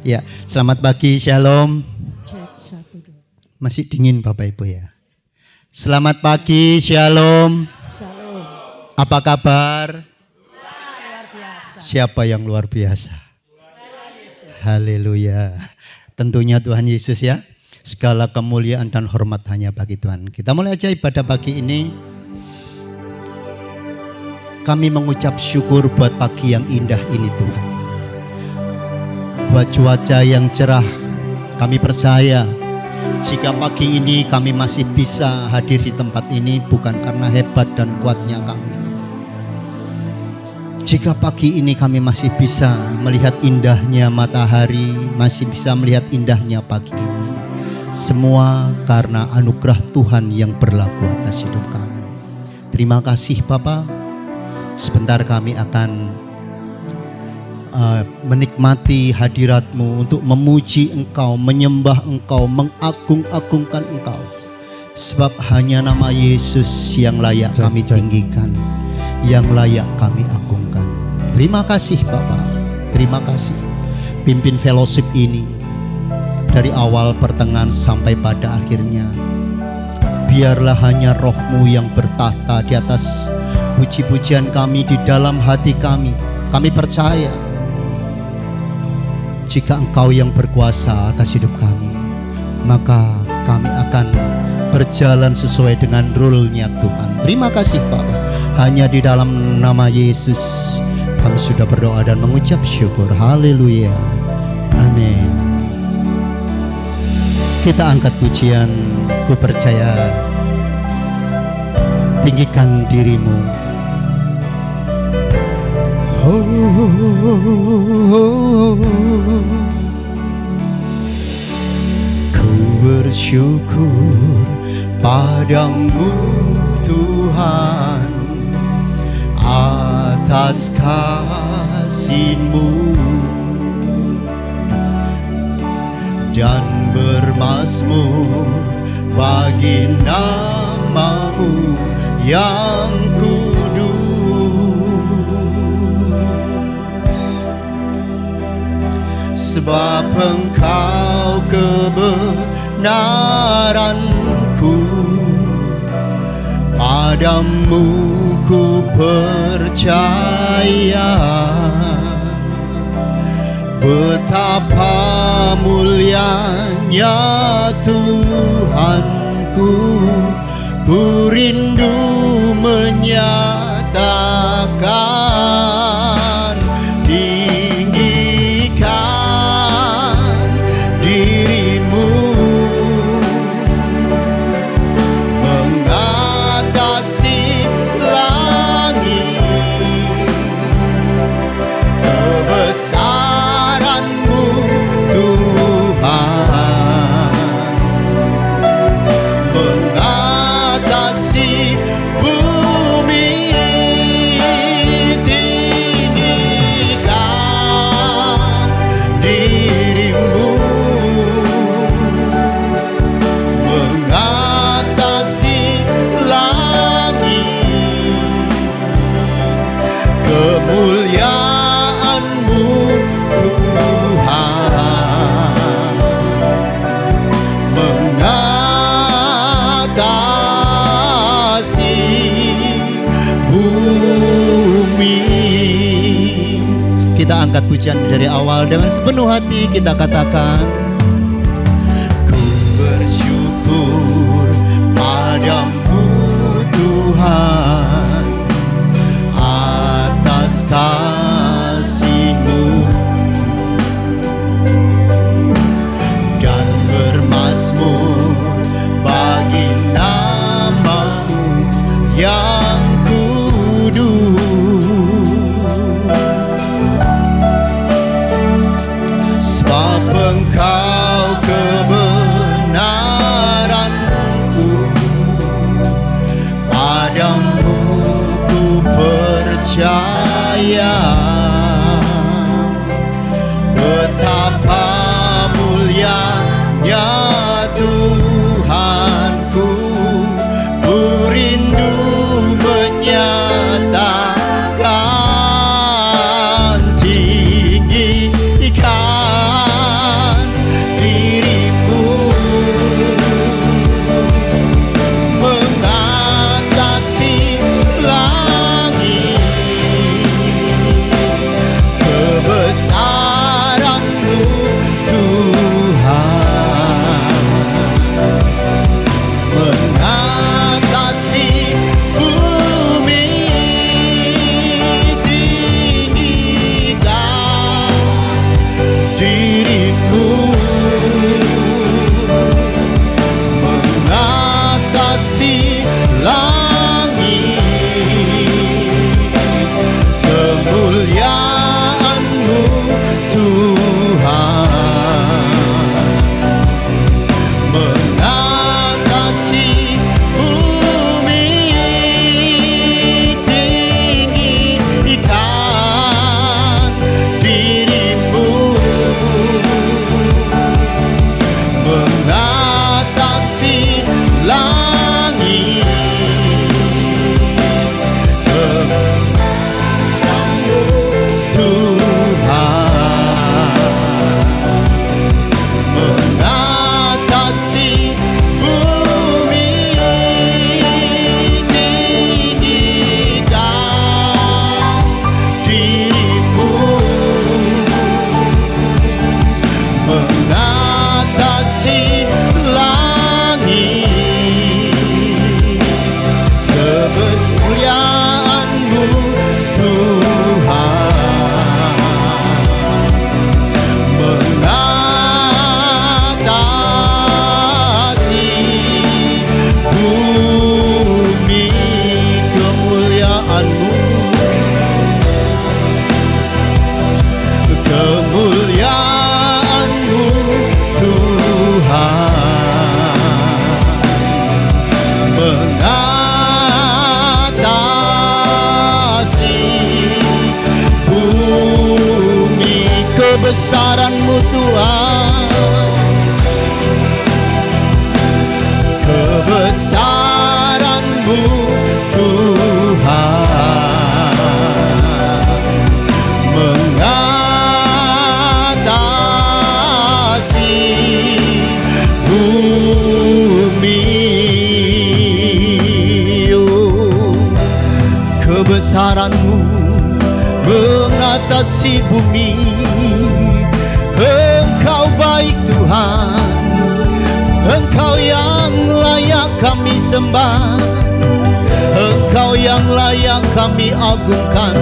Ya, selamat pagi, shalom. Cek 1, 2. Masih dingin Bapak Ibu ya. Selamat pagi, shalom. Shalom. Apa kabar? Luar biasa. Siapa yang luar biasa? Haleluya. Tentunya Tuhan Yesus ya. Segala kemuliaan dan hormat hanya bagi Tuhan. Kita mulai aja ibadah pagi ini. Kami mengucap syukur buat pagi yang indah ini Tuhan. Buat cuaca yang cerah, kami percaya jika pagi ini kami masih bisa hadir di tempat ini bukan karena hebat dan kuatnya kami. Jika pagi ini kami masih bisa melihat indahnya matahari, masih bisa melihat indahnya pagi ini, semua karena anugerah Tuhan yang berlaku atas hidup kami. Terima kasih Bapa. Sebentar kami akan menikmati hadirat-Mu untuk memuji Engkau, menyembah Engkau, mengagung-agungkan Engkau. Sebab hanya nama Yesus yang layak kami tinggikan, yang layak kami agungkan. Terima kasih Bapa, terima kasih. Pimpin fellowship ini dari awal pertengahan sampai pada akhirnya. Biarlah hanya Roh-Mu yang bertahta di atas puji-pujian kami, di dalam hati kami. Kami percaya jika Engkau yang berkuasa atas hidup kami, maka kami akan berjalan sesuai dengan rule-Nya Tuhan. Terima kasih Bapak. Hanya di dalam nama Yesus kami sudah berdoa dan mengucap syukur. Haleluya. Amin. Kita angkat pujian, ku percaya. Tinggikan dirimu. Ku bersyukur padamu Tuhan atas kasih-Mu dan bermazmur bagi nama-Mu yang kudus. Sebab Engkau kebenaranku, padamu ku percaya. Betapa mulianya Tuhanku, ku rindu menyatakan. Tinggikan dirimu mengatasi langit, kebesaran-Mu Tuhan mengatasi bumi. Tinggikan dirimu mengatasi langit, kemuliaan-Mu Tuhan mengatasi bumi. Kita angkat pujian dari awal dengan sepenuh hati, kita katakan, ku bersyukur padamu Tuhan atas kasih-Mu dan bermazmur bagi nama-Mu yang kudus. Sebab Engkau kebenaranku, padamu dirimu mengatasi langit, kemuliaan-Mu Tuhan mengatasi bumi, tinggikan dirimu mengatasi langit, kemuliaan-Mu Tuhan mengatasi bumi, tinggikan dirimu mengatasi langit, kemuliaan-Mu Tuhan mengatasi bumi, kemuliaan-Mu, kemuliaan-Mu Tuhan mengatasi bumi, kebesaran-Mu Tuhan, kebesaran-Mu Tuhan mengatasi bumi, kebesaran-Mu mengatasi bumi. Engkau baik Tuhan, Engkau yang layak kami sembah, Engkau yang layak kami agungkan.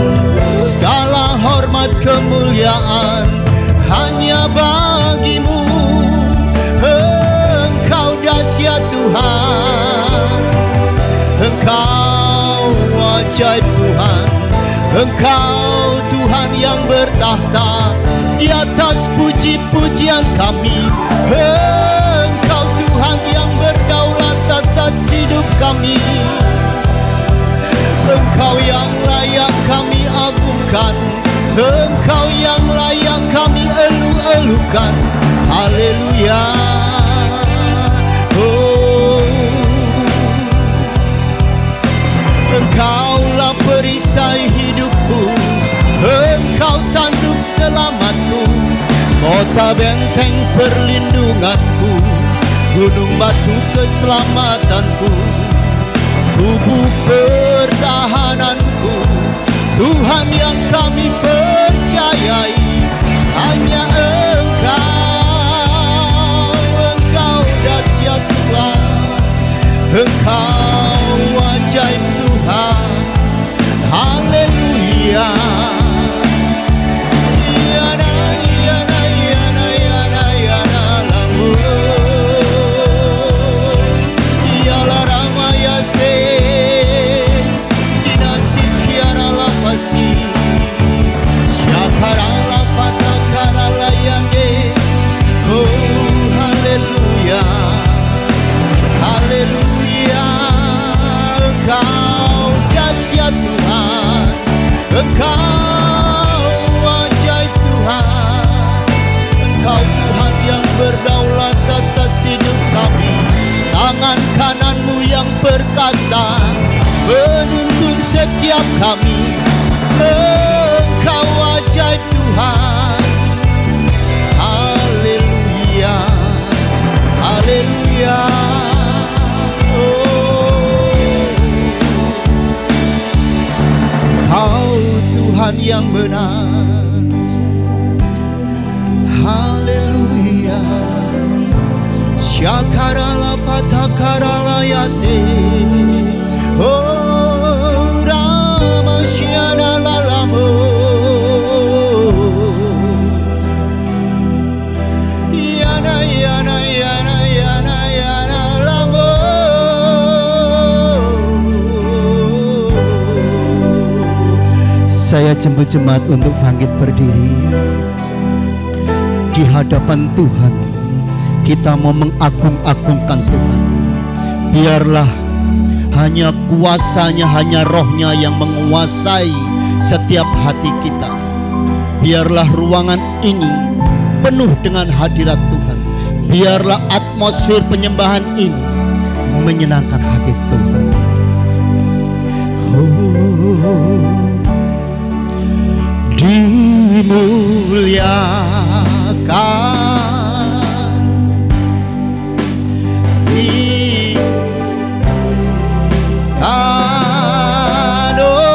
Segala hormat kemuliaan hanya bagi-Mu. Engkau dahsyat Tuhan, Engkau ajaib Tuhan, Engkau Tuhan yang bertahta di atas puji-pujian kami. Engkau Tuhan yang berdaulat atas hidup kami. Engkau yang layak kami agungkan, Engkau yang layak kami elu-elukan. Haleluya. Oh, Engkaulah perisai hidupku, Engkau tanduk selamatku, kota benteng perlindunganku, gunung batu keselamatanku, tubuh pertahananku. Tuhan yang kami percayai hanya Engkau. Engkau dahsyat Tuhan, Engkau ajaib Tuhan. Haleluya. Haleluya, Engkau dahsyat Tuhan, Engkau ajaib Tuhan, Engkau Tuhan yang berdaulat atas hidup kami. Tangan kanan-Mu yang perkasa menuntun setiap kami. Engkau ajaib Tuhan. Haleluya, haleluya. Kau Tuhan yang benar. Haleluya. Syakarala patakarala yase. Oh Ramasyana lalamo. Saya jemput jemaat untuk bangkit berdiri. Di hadapan Tuhan kita mau mengagung-agungkan Tuhan. Biarlah hanya kuasanya, hanya rohnya yang menguasai setiap hati kita. Biarlah ruangan ini penuh dengan hadirat Tuhan. Biarlah atmosfer penyembahan ini menyenangkan hati Tuhan. Dimuliakan,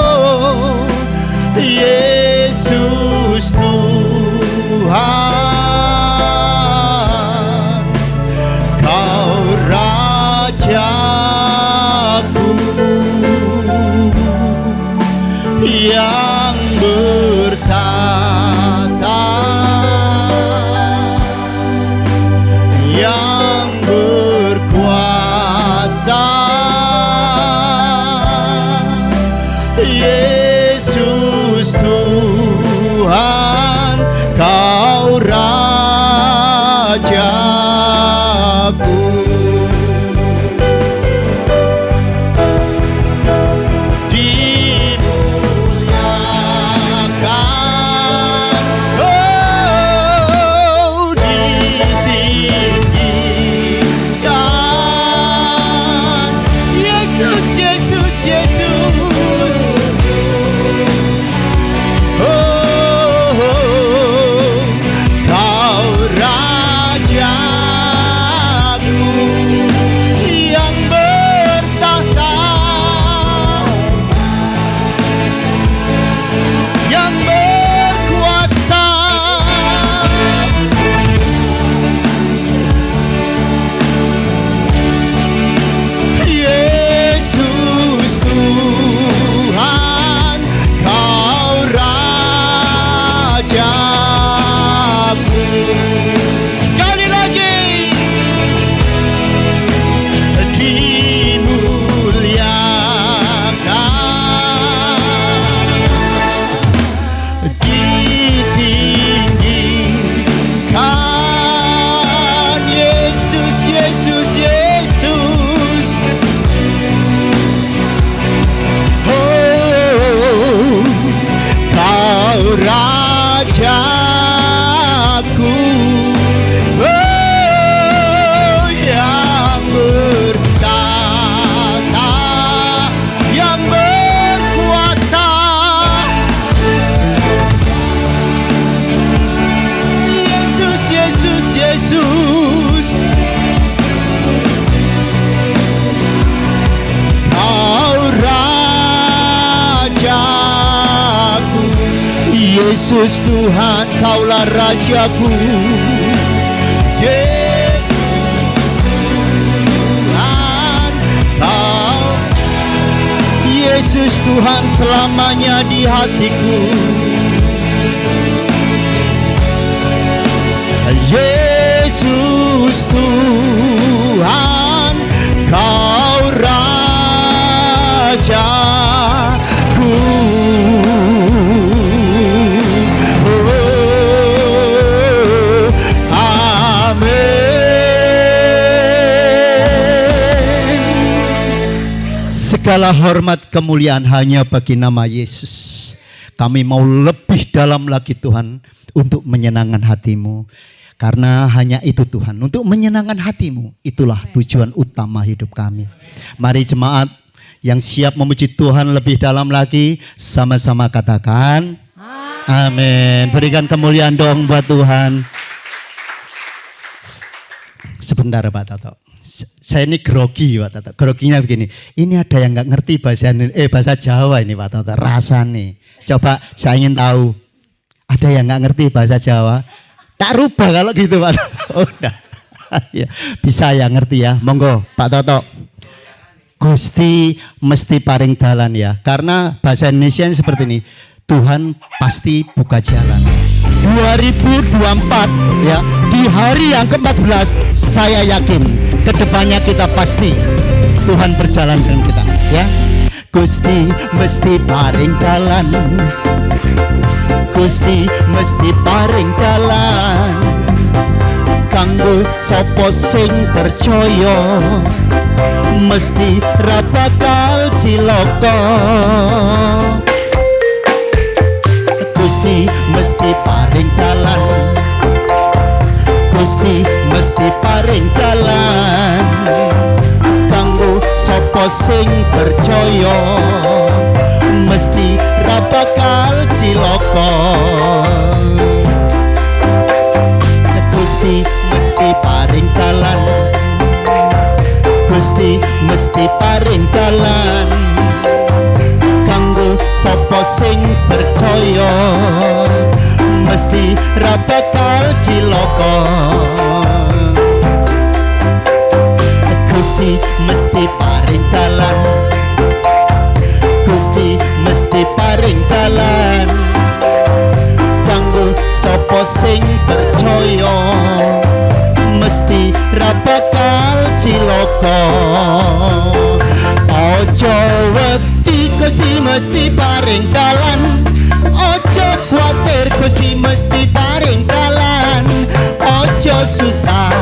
oh Yesus Tuhan, Kau Rajaku yang bertata, yang berkuasa. Yesus Tuhan, Kau Rajaku. Yesus Tuhan, Kaulah Rajaku. Yesus Tuhan, Kau, Yesus Tuhan selamanya di hatiku. Yesus Tuhan, Kau Rajaku. Segala hormat kemuliaan hanya bagi nama Yesus. Kami mau lebih dalam lagi Tuhan untuk menyenangkan hatimu. Karena hanya itu Tuhan, untuk menyenangkan hatimu. Itulah tujuan utama hidup kami. Mari jemaat yang siap memuji Tuhan lebih dalam lagi, sama-sama katakan amin. Berikan kemuliaan dong buat Tuhan. Sebentar Pak Toto. Saya ini grogi Pak Toto. Groginya begini. Ini ada yang nggak ngerti bahasa Jawa ini Pak Toto. Rasa nih. Coba saya ingin tahu. Ada yang nggak ngerti bahasa Jawa? Tak rubah kalau gitu Pak Toto. Udah. Ya, bisa ya ngerti ya. Monggo Pak Toto. Gusti mesti paring dalan ya. Karena bahasa Indonesia seperti ini. Tuhan pasti buka jalan. 2024 ya, di hari yang ke-14 saya yakin kedepannya kita pasti Tuhan berjalan dengan kita ya. Gusti mesti paring dalan, Gusti mesti paring dalan kanggo sapa sing percaya, mesti ra bakal cilaka. Gusti mesti paring dalan, Gusti mesti paring dalan kanggo sapa sing percaya, mesti ra bakal cilaka. Gusti mesti paring dalan, Gusti mesti paring dalan kanggo sapa sing percaya, mesti ra bakal cilaka. Gusti mesti paring dalan, Gusti mesti paring dalan kanggo sapa sing percaya, mesti ra bakal cilaka. Ojo wedi, Gusti mesti paring dalan, ojo kuatir, Gusti mesti paring dalan, ojo susah,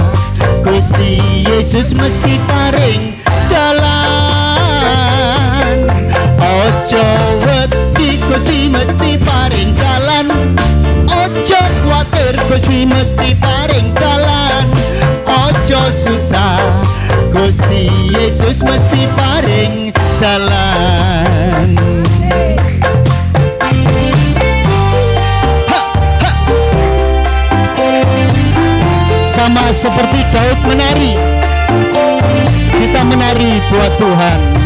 Gusti Yesus mesti paring dalan. Ojo wedi, Gusti mesti paring dalan, ojo kuatir, Gusti mesti paring dalan, ojo susah, Gusti Yesus mesti paring dalan. Sama seperti Daud menari, kita menari buat Tuhan.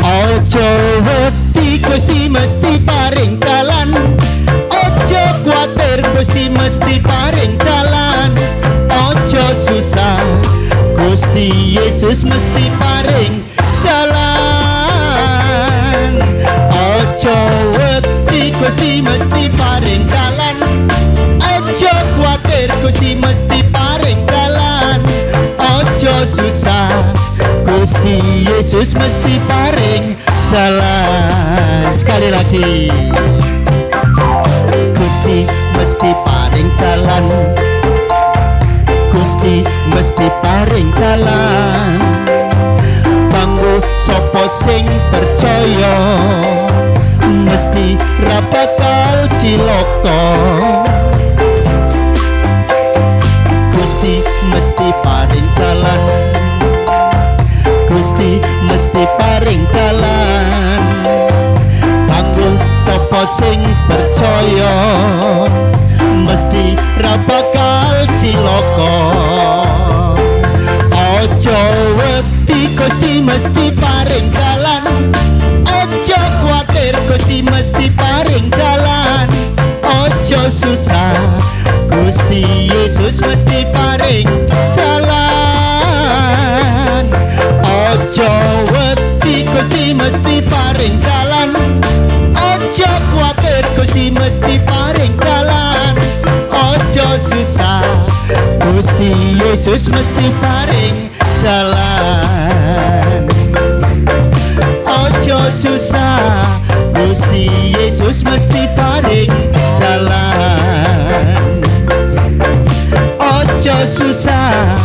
Ojo wedi, Gusti mesti paring dalan, ojo kuatir, Gusti mesti paring dalan, ojo susah, Gusti Yesus mesti paring dalan. Ojo wedi, Gusti mesti paring dalan, ojo kuatir, Gusti mesti paring dalan, ojo susah, Gusti Yesus mesti paring dalan. Sekali lagi, Gusti mesti paring dalan, Gusti mesti paring dalan kanggo sapa sing percaya, mesti ra bakal cilaka. Gusti mesti paring dalan, Gusti mesti paring dalan kanggo sapa sing percaya, mesti ra bakal cilaka. Ojo wedi, Gusti mesti paring dalan, ojo kuatir, Gusti mesti paring dalan, ojo susah, Gusti Yesus mesti paring dalan. Ojo wedi, Gusti mesti paring dalan, ojo kuatir, Gusti mesti paring dalan, ojo susah, Gusti Yesus mesti paring dalan. Ojo susah, Gusti Yesus mesti paring dalan. Ojo susah,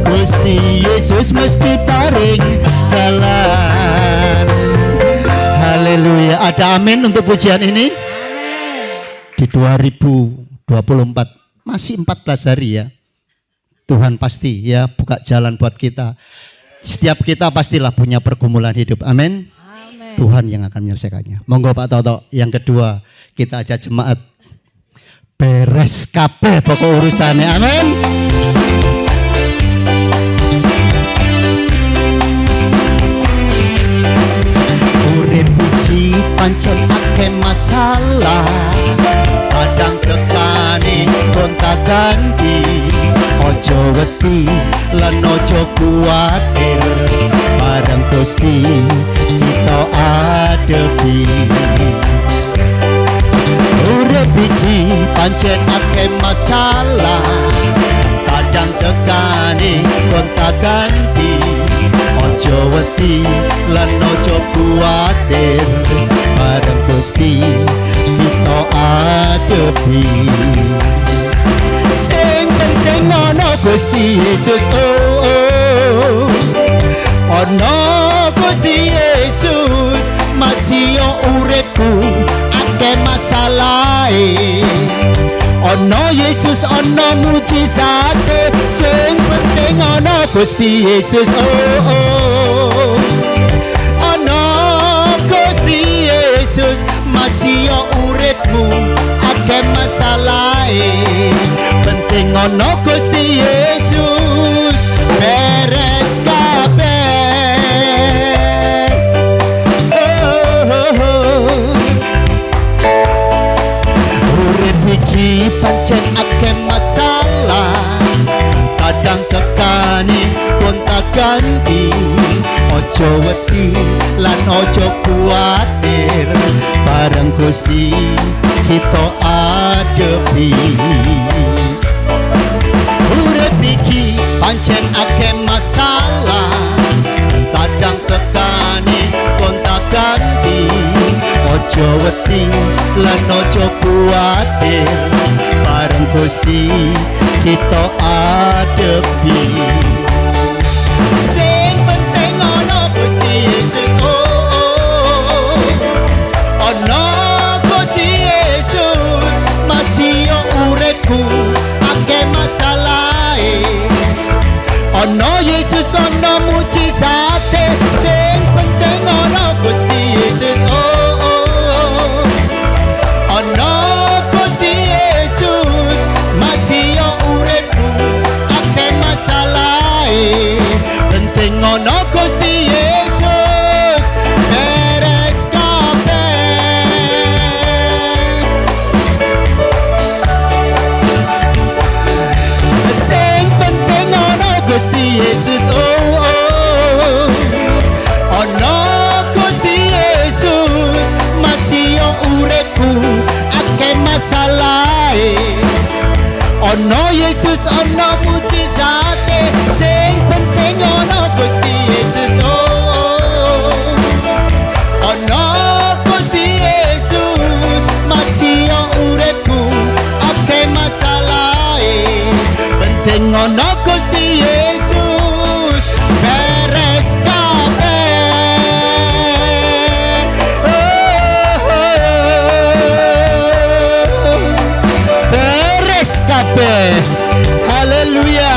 Gusti Yesus mesti paring dalan. Haleluya. Ada amin untuk pujian ini? Di 2024 masih 14 hari ya. Tuhan pasti ya buka jalan buat kita. Setiap kita pastilah punya pergumulan hidup. Amin. Tuhan yang akan menyelesaikannya. Monggo Pak Toto. Yang kedua, kita ajak jemaat beres kabeh pokok urusannya. Amin. Urip iki pancen akeh masalah, kadang tekani gonta-ganti. Ojo wedi lan ojo kuwatir, bareng Gusti kita adepi. Urip iki pancen akeh masalah, kadang tekani kontak ganti. Ojo wedi lan ojo kuwatir, bareng Gusti kita adepi. Sing penting ana Gusti Yesus, ana Gusti Yesus masih yo uripku akeh masalahe. Ana Yesus ana mujizate, sing penting ana Gusti Yesus, ana Gusti Yesus masih yo uripmu akeh masalahe. Penting ana Gusti Yesus beres kabeh. Urip iki pancen akeh masalah, kadang kekani kontak ganti. Ojo wedi lan ojo kuwatir, bareng Gusti kita adepi. Urip iki pancen akeh masalah, kadang kekani kontak ganti. Ojo wedi lan ojo kuwatir, bareng Gusti kita adepi. Sing penting ana Gusti Yesus, ana Gusti Yesus masih yo uripku akeh masalahe. Ana Yesus ana mujizate, sing penting ana Gusti Yesus, ana Gusti Yesus masih yo uripku akeh masalahe. Penting ana Gusti Yesus beres kabeh. Sing penting ana Gusti Yesus, ana Gusti Yesus masih yo uripku akeh masalahe. Ana Yesus ana mujizate, sing penting ana Gusti Yesus, ana Gusti Yesus masih yo uripku akeh masalahe. Penting ana Gusti Yesus beres kabeh. Beres kabeh. Haleluya.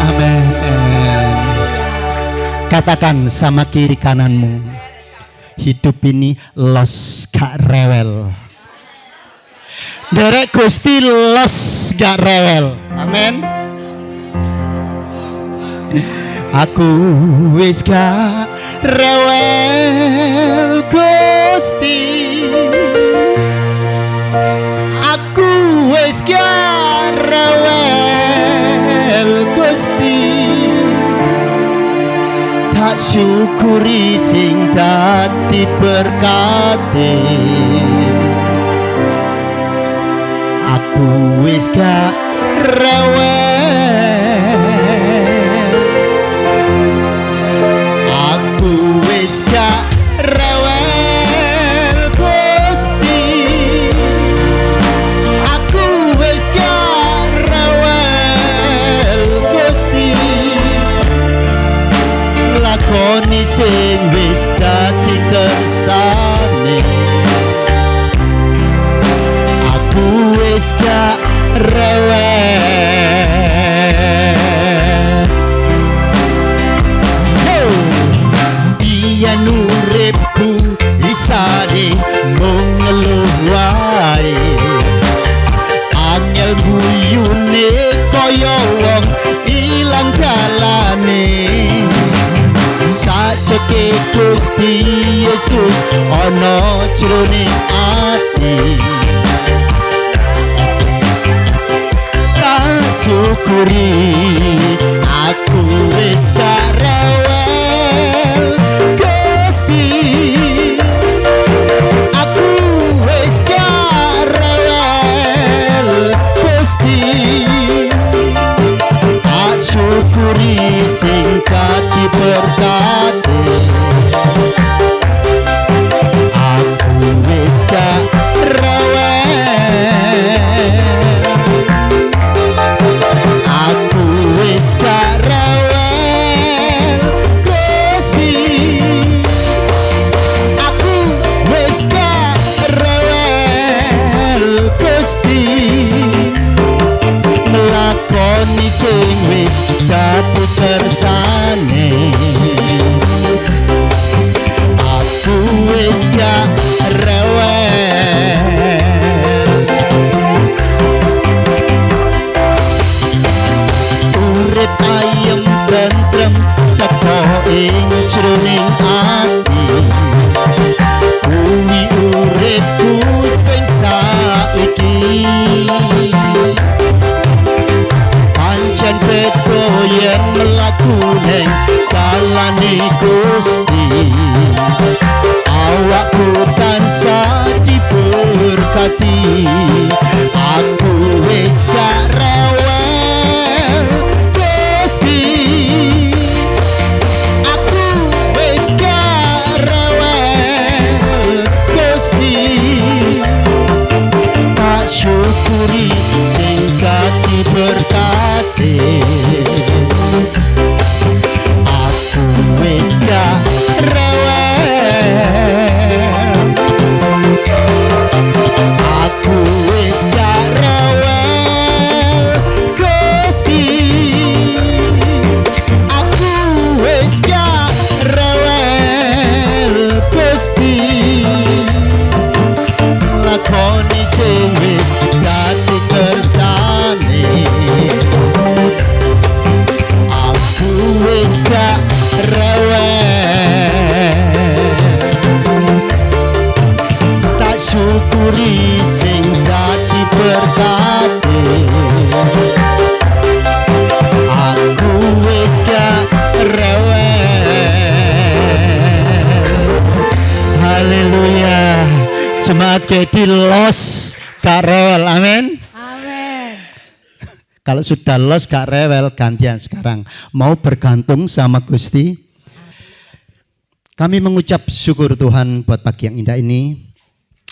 Amin. Katakan sama kiri kananmu, hidup ini los gak rewel. Derek Gusti los gak rewel. Amin. Aku wis gak rewel Gusti, aku wis gak rewel Gusti. Tak syukuri sing dadi berkati. Aku wis gak rewel, aku wis gak rewel Gusti, aku wis gak rewel Gusti. Lakoni sing wis dadi kersane, aku wis gak rewel. Biyen uripku risane mung ngeluh wae, angel guyune kaya wong ilang dalane. Sajake Gusti Yesus ana jroning ati, tak syukuri aku wis gak rewel Gusti, aku wis gak rewel gak rewel. Urip ayem tentrem teko ing jroning ati, kuwi uripku sing saiki. Pancen beda yen mlaku ning dalane Gusti, awakku tansah diberkati. Aku wis gak rewel Gusti, aku wis gak rewel Gusti. Tak syukuri sing gak diberkati. Aku wis gak rewel, aku wis gak rewel Gusti, aku wis gak rewel Gusti. Lakoni sing wis dadi kersane, aku wis gak rewel. Tak syukuri sing dadi berkati. Aku wis gak rewel. Haleluya. Jemaat Gedi los gak rewel, amin. Amin. Kalau sudah los gak rewel, gantian sekarang mau bergantung sama Gusti. Kami mengucap syukur Tuhan buat pagi yang indah ini.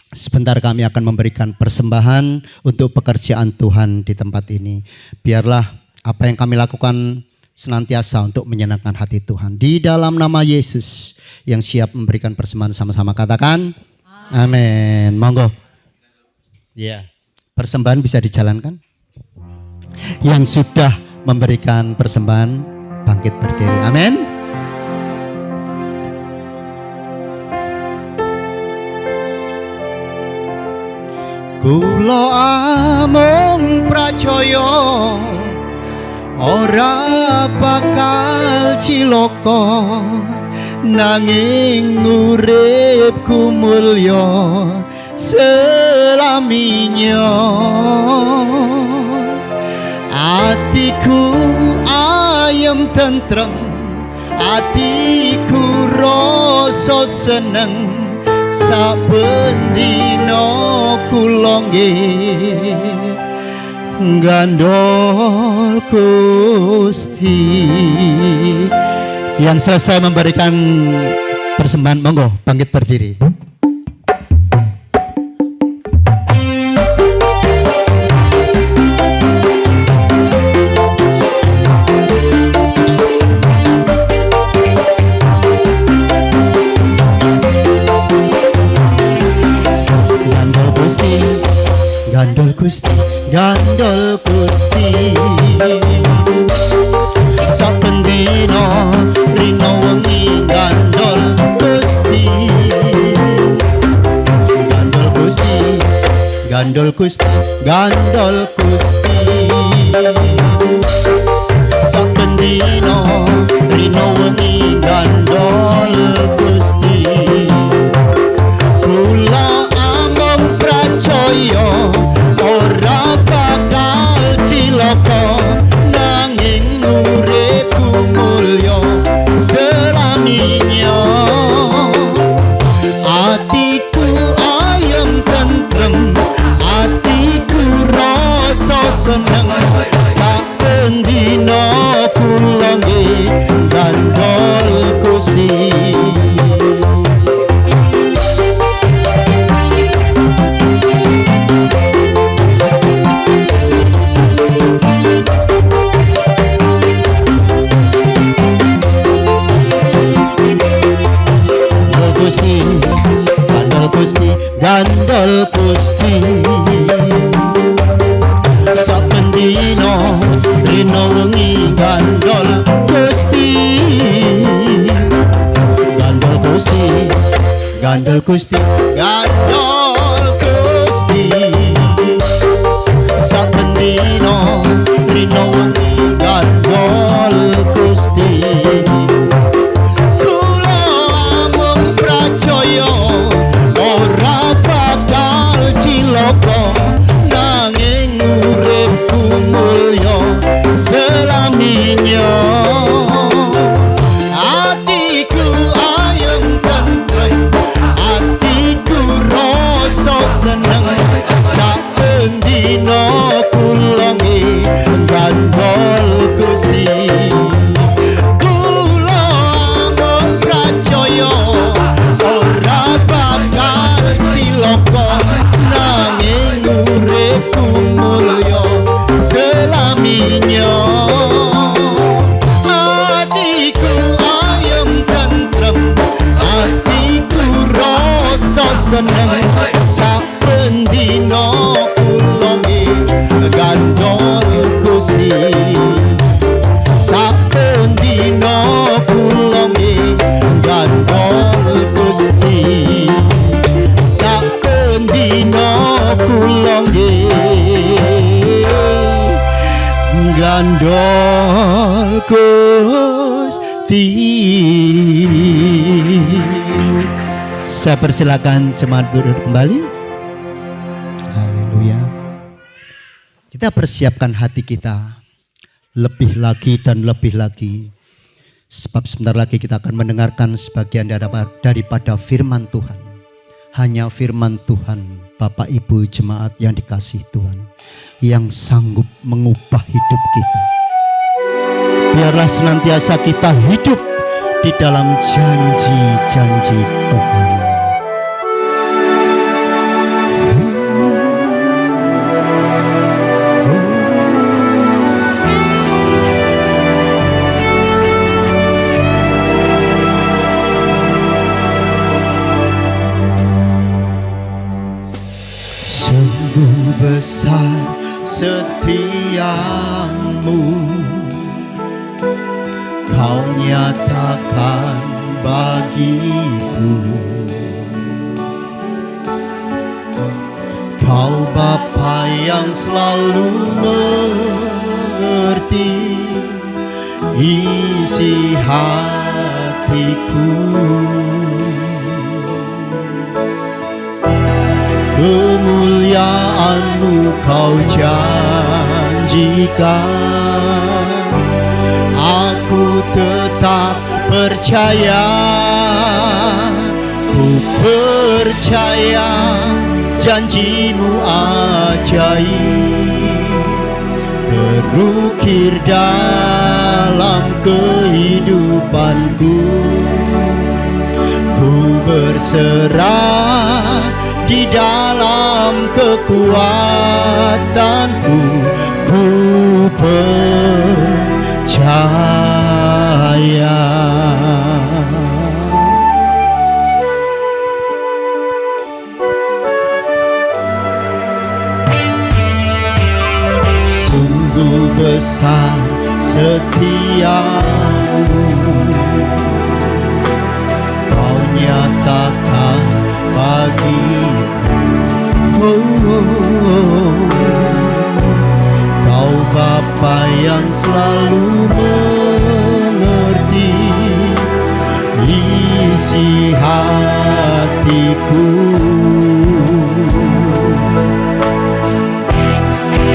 Sebentar kami akan memberikan persembahan untuk pekerjaan Tuhan di tempat ini. Biarlah apa yang kami lakukan senantiasa untuk menyenangkan hati Tuhan. Di dalam nama Yesus yang siap memberikan persembahan, sama-sama katakan amin. Monggo. Ya, persembahan bisa dijalankan. Yang sudah memberikan persembahan bangkit berdiri. Amin. Kula amung pracaya ora bakal cilaka, nanging uripku mulya selaminya. Atiku ayem tentrem, atiku rasa seneng, saben dina kula nggih gandol Gusti. Yang selesai memberikan persembahan, monggo bangkit berdiri. Gandol Gusti, gandol Gusti, gandol Gusti. Saben dina rino wengi gandol Gusti, gandol Gusti, gandol Gusti, gandol Gusti. Saben dina rino wengi gandol Gusti. Kula amung pracaya ora bakal cilaka, nanging uripku mulya selaminya. Atiku ayem tentrem, atiku rasa seneng, saben dina kula nggih gandol Gusti. Gandol Gusti, gandol Gusti. Saben dina rino wengi gandol Gusti, gandol Gusti. Gandol Gusti, gandol Gusti. Saben dino rino wengi gandol Gusti. Kula mung pracaya ora bakal cilaka, nanging uripku mulya selaminya. Atiku ayem tentrem, atiku rasa seneng. Saben dina kula gandol Gusti. Kula mung pracaya ora bakal cilaka, nanging uripku mulya selaminya. Atiku ayem tentrem, atiku rasa seneng. Saben dina kula gandol Gusti. Saben dina kula gandol Gusti. Saben dina kula gandol Gusti. Saya persilakan jemaat duduk kembali. Haleluya. Kita persiapkan hati kita lebih lagi dan lebih lagi. Sebab sebentar lagi kita akan mendengarkan sebagian daripada firman Tuhan. Hanya firman Tuhan, Bapak Ibu jemaat yang dikasihi Tuhan, yang sanggup mengubah hidup kita. Biarlah senantiasa kita hidup di dalam janji-janji Tuhan. Sungguh besar setiamu, Kau nyatakan bagiku. Kau Bapa yang selalu mengerti isi hatiku. Kemuliaan-Mu Kau janjikan, aku tetap percaya. Ku percaya janji-Mu ajaib terukir dalam kehidupanku. Ku berserah di dalam kekuatanku, ku percaya. Sungguh besar setiamu, Kau nyatakan bagiku. Kau Bapa yang selalu mengerti isi hatiku.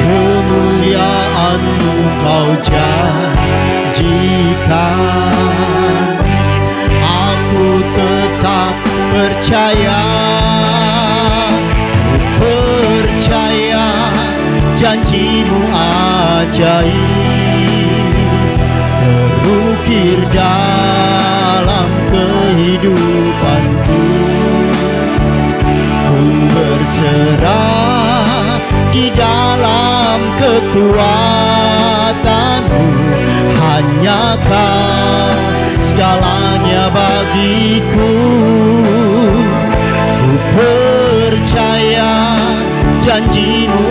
Kemuliaan-Mu Kau janjikan, aku tetap percaya. Percaya janji-Mu ajaib terukir dalam kehidupanku. Ku berserah di dalam kekuatan-Mu, hanya Kau segalanya bagiku. Ku percaya janji-Mu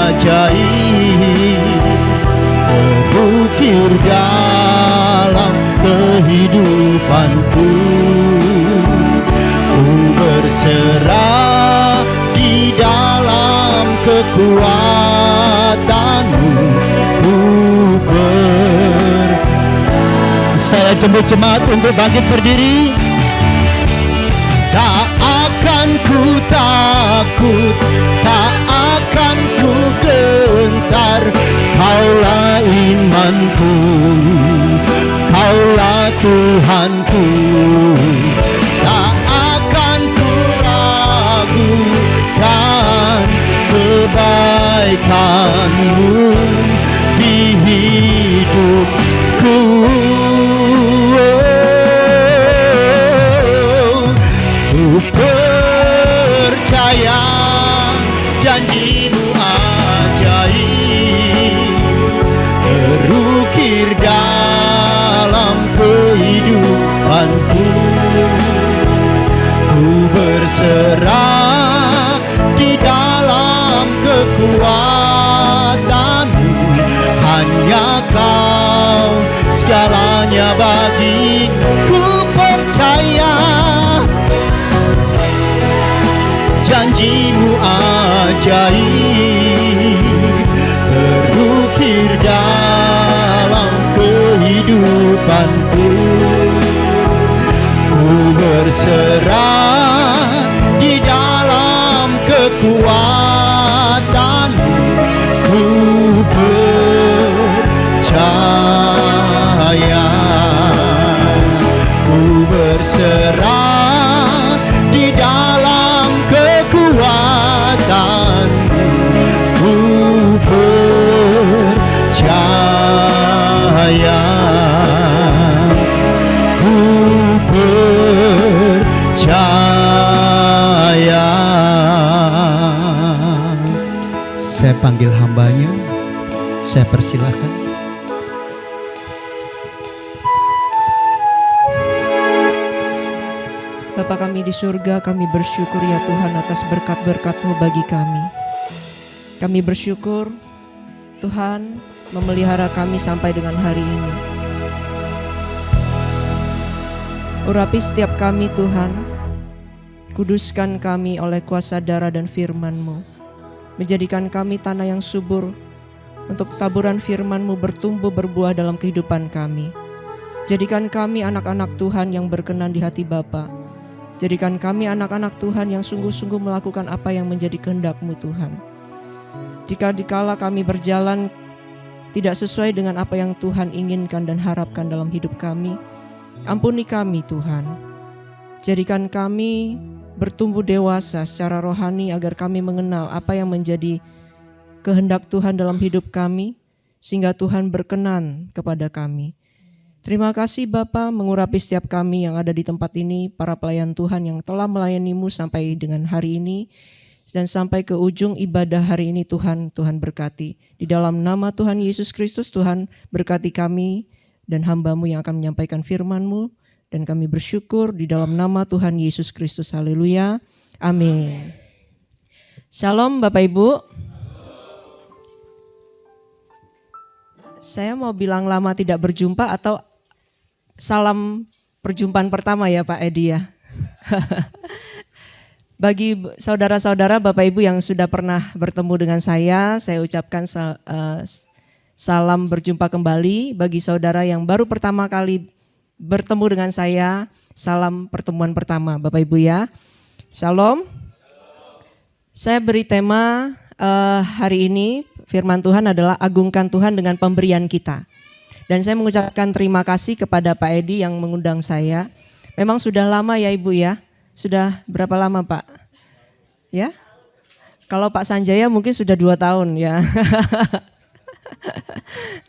ajaib terukir dalam kehidupanku. berserah di dalam kekuatan-Mu. Saya jemput jemaat untuk bangkit berdiri. Tak akan ku takut, tak akan ku gentar. Kaulah imanku, Kaulah Tuhanku. Tak akan ku ragukan kebaikan-Mu di hidupku. Ku percaya janji-Mu ajaib terukir dalam kehidupanku. Ku berserah di dalam kekuatan-Mu. Hanya Kau segalanya bagiku. Ku percaya janji-Mu ajaib terukir dalam kehidupanku. Ku berserah di dalam kekuatan-Mu. Ku percaya, ku berserah di dalam kekuatan-Mu. Ku percaya, ku percaya. Saya panggil hambanya, saya persilahkan. Bapa kami di surga, kami bersyukur ya Tuhan atas berkat-berkat-Mu bagi kami. Kami bersyukur Tuhan memelihara kami sampai dengan hari ini. Urapi setiap kami Tuhan, kuduskan kami oleh kuasa darah dan firman-Mu. Menjadikan kami tanah yang subur untuk taburan firman-Mu bertumbuh berbuah dalam kehidupan kami. Jadikan kami anak-anak Tuhan yang berkenan di hati Bapa. Jadikan kami anak-anak Tuhan yang sungguh-sungguh melakukan apa yang menjadi kehendak-Mu Tuhan. Jika dikala kami berjalan tidak sesuai dengan apa yang Tuhan inginkan dan harapkan dalam hidup kami, ampuni kami Tuhan. Jadikan kami bertumbuh dewasa secara rohani agar kami mengenal apa yang menjadi kehendak Tuhan dalam hidup kami, sehingga Tuhan berkenan kepada kami. Terima kasih Bapa mengurapi setiap kami yang ada di tempat ini, para pelayan Tuhan yang telah melayani-Mu sampai dengan hari ini, dan sampai ke ujung ibadah hari ini Tuhan berkati. Di dalam nama Tuhan Yesus Kristus Tuhan berkati kami dan hamba-Mu yang akan menyampaikan firman-Mu, dan kami bersyukur di dalam nama Tuhan Yesus Kristus. Haleluya. Amin. Shalom Bapak Ibu. Saya mau bilang lama tidak berjumpa atau salam perjumpaan pertama ya Pak Edi ya. Bagi saudara-saudara Bapak Ibu yang sudah pernah bertemu dengan saya ucapkan salam berjumpa kembali. Bagi saudara yang baru pertama kali bertemu dengan saya, salam pertemuan pertama Bapak Ibu ya. Shalom. Saya beri tema hari ini, firman Tuhan adalah agungkan Tuhan dengan pemberian kita. Dan saya mengucapkan terima kasih kepada Pak Edi yang mengundang saya. Memang sudah lama ya Ibu ya. Sudah berapa lama Pak? Ya? Kalau Pak Sanjaya mungkin sudah 2 tahun ya.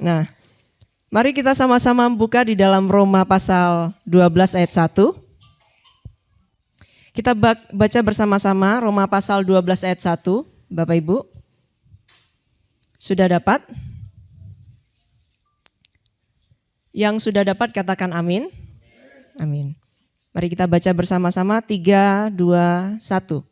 Nah, mari kita sama-sama buka di dalam Roma pasal 12 ayat 1. Kita baca bersama-sama Roma pasal 12 ayat 1. Bapak Ibu, sudah dapat? Yang sudah dapat katakan amin. Amin. Mari kita baca bersama-sama 3, 2, 1.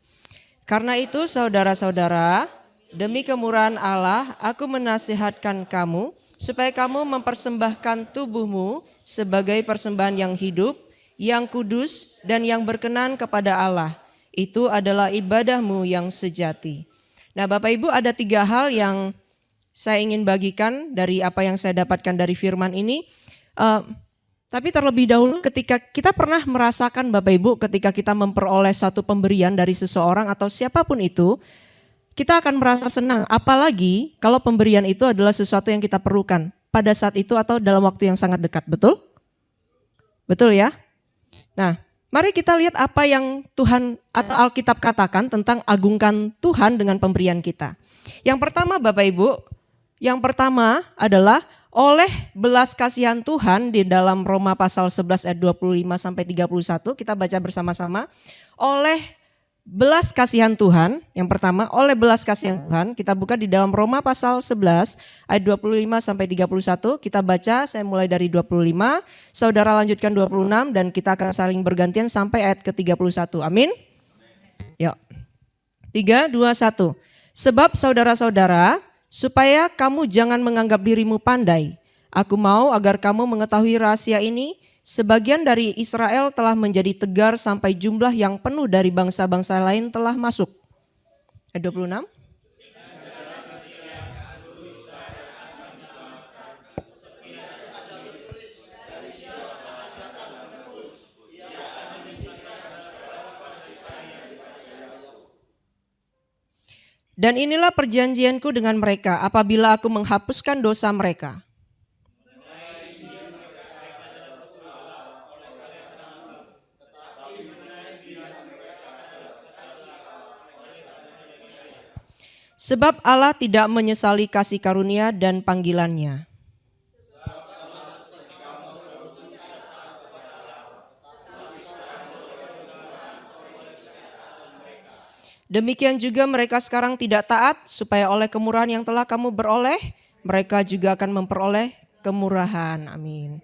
Karena itu saudara-saudara, demi kemurahan Allah, aku menasihatkan kamu supaya kamu mempersembahkan tubuhmu sebagai persembahan yang hidup, yang kudus dan yang berkenan kepada Allah. Itu adalah ibadahmu yang sejati. Nah Bapak Ibu, ada 3 hal yang saya ingin bagikan dari apa yang saya dapatkan dari firman ini. Tapi terlebih dahulu ketika kita pernah merasakan Bapak Ibu, ketika kita memperoleh satu pemberian dari seseorang atau siapapun itu, kita akan merasa senang. Apalagi kalau pemberian itu adalah sesuatu yang kita perlukan pada saat itu atau dalam waktu yang sangat dekat. Betul? Betul ya? Nah, mari kita lihat apa yang Tuhan atau Alkitab katakan tentang agungkan Tuhan dengan pemberian kita. Yang pertama Bapak Ibu, yang pertama adalah oleh belas kasihan Tuhan di dalam Roma pasal 11 ayat 25 sampai 31, kita baca bersama-sama. Oleh belas kasihan Tuhan, yang pertama oleh belas kasihan Tuhan, kita buka di dalam Roma pasal 11 ayat 25 sampai 31, kita baca, saya mulai dari 25, saudara lanjutkan 26 dan kita akan saling bergantian sampai ayat ke-31, amin? Yuk, 3, 2, 1. Sebab saudara-saudara, supaya kamu jangan menganggap dirimu pandai, aku mau agar kamu mengetahui rahasia ini. Sebagian dari Israel telah menjadi tegar sampai jumlah yang penuh dari bangsa-bangsa lain telah masuk. Ayat 26. Dan inilah perjanjianku dengan mereka apabila aku menghapuskan dosa mereka. Sebab Allah tidak menyesali kasih karunia dan panggilannya. Demikian juga mereka sekarang tidak taat, supaya oleh kemurahan yang telah kamu beroleh, mereka juga akan memperoleh kemurahan. Amin.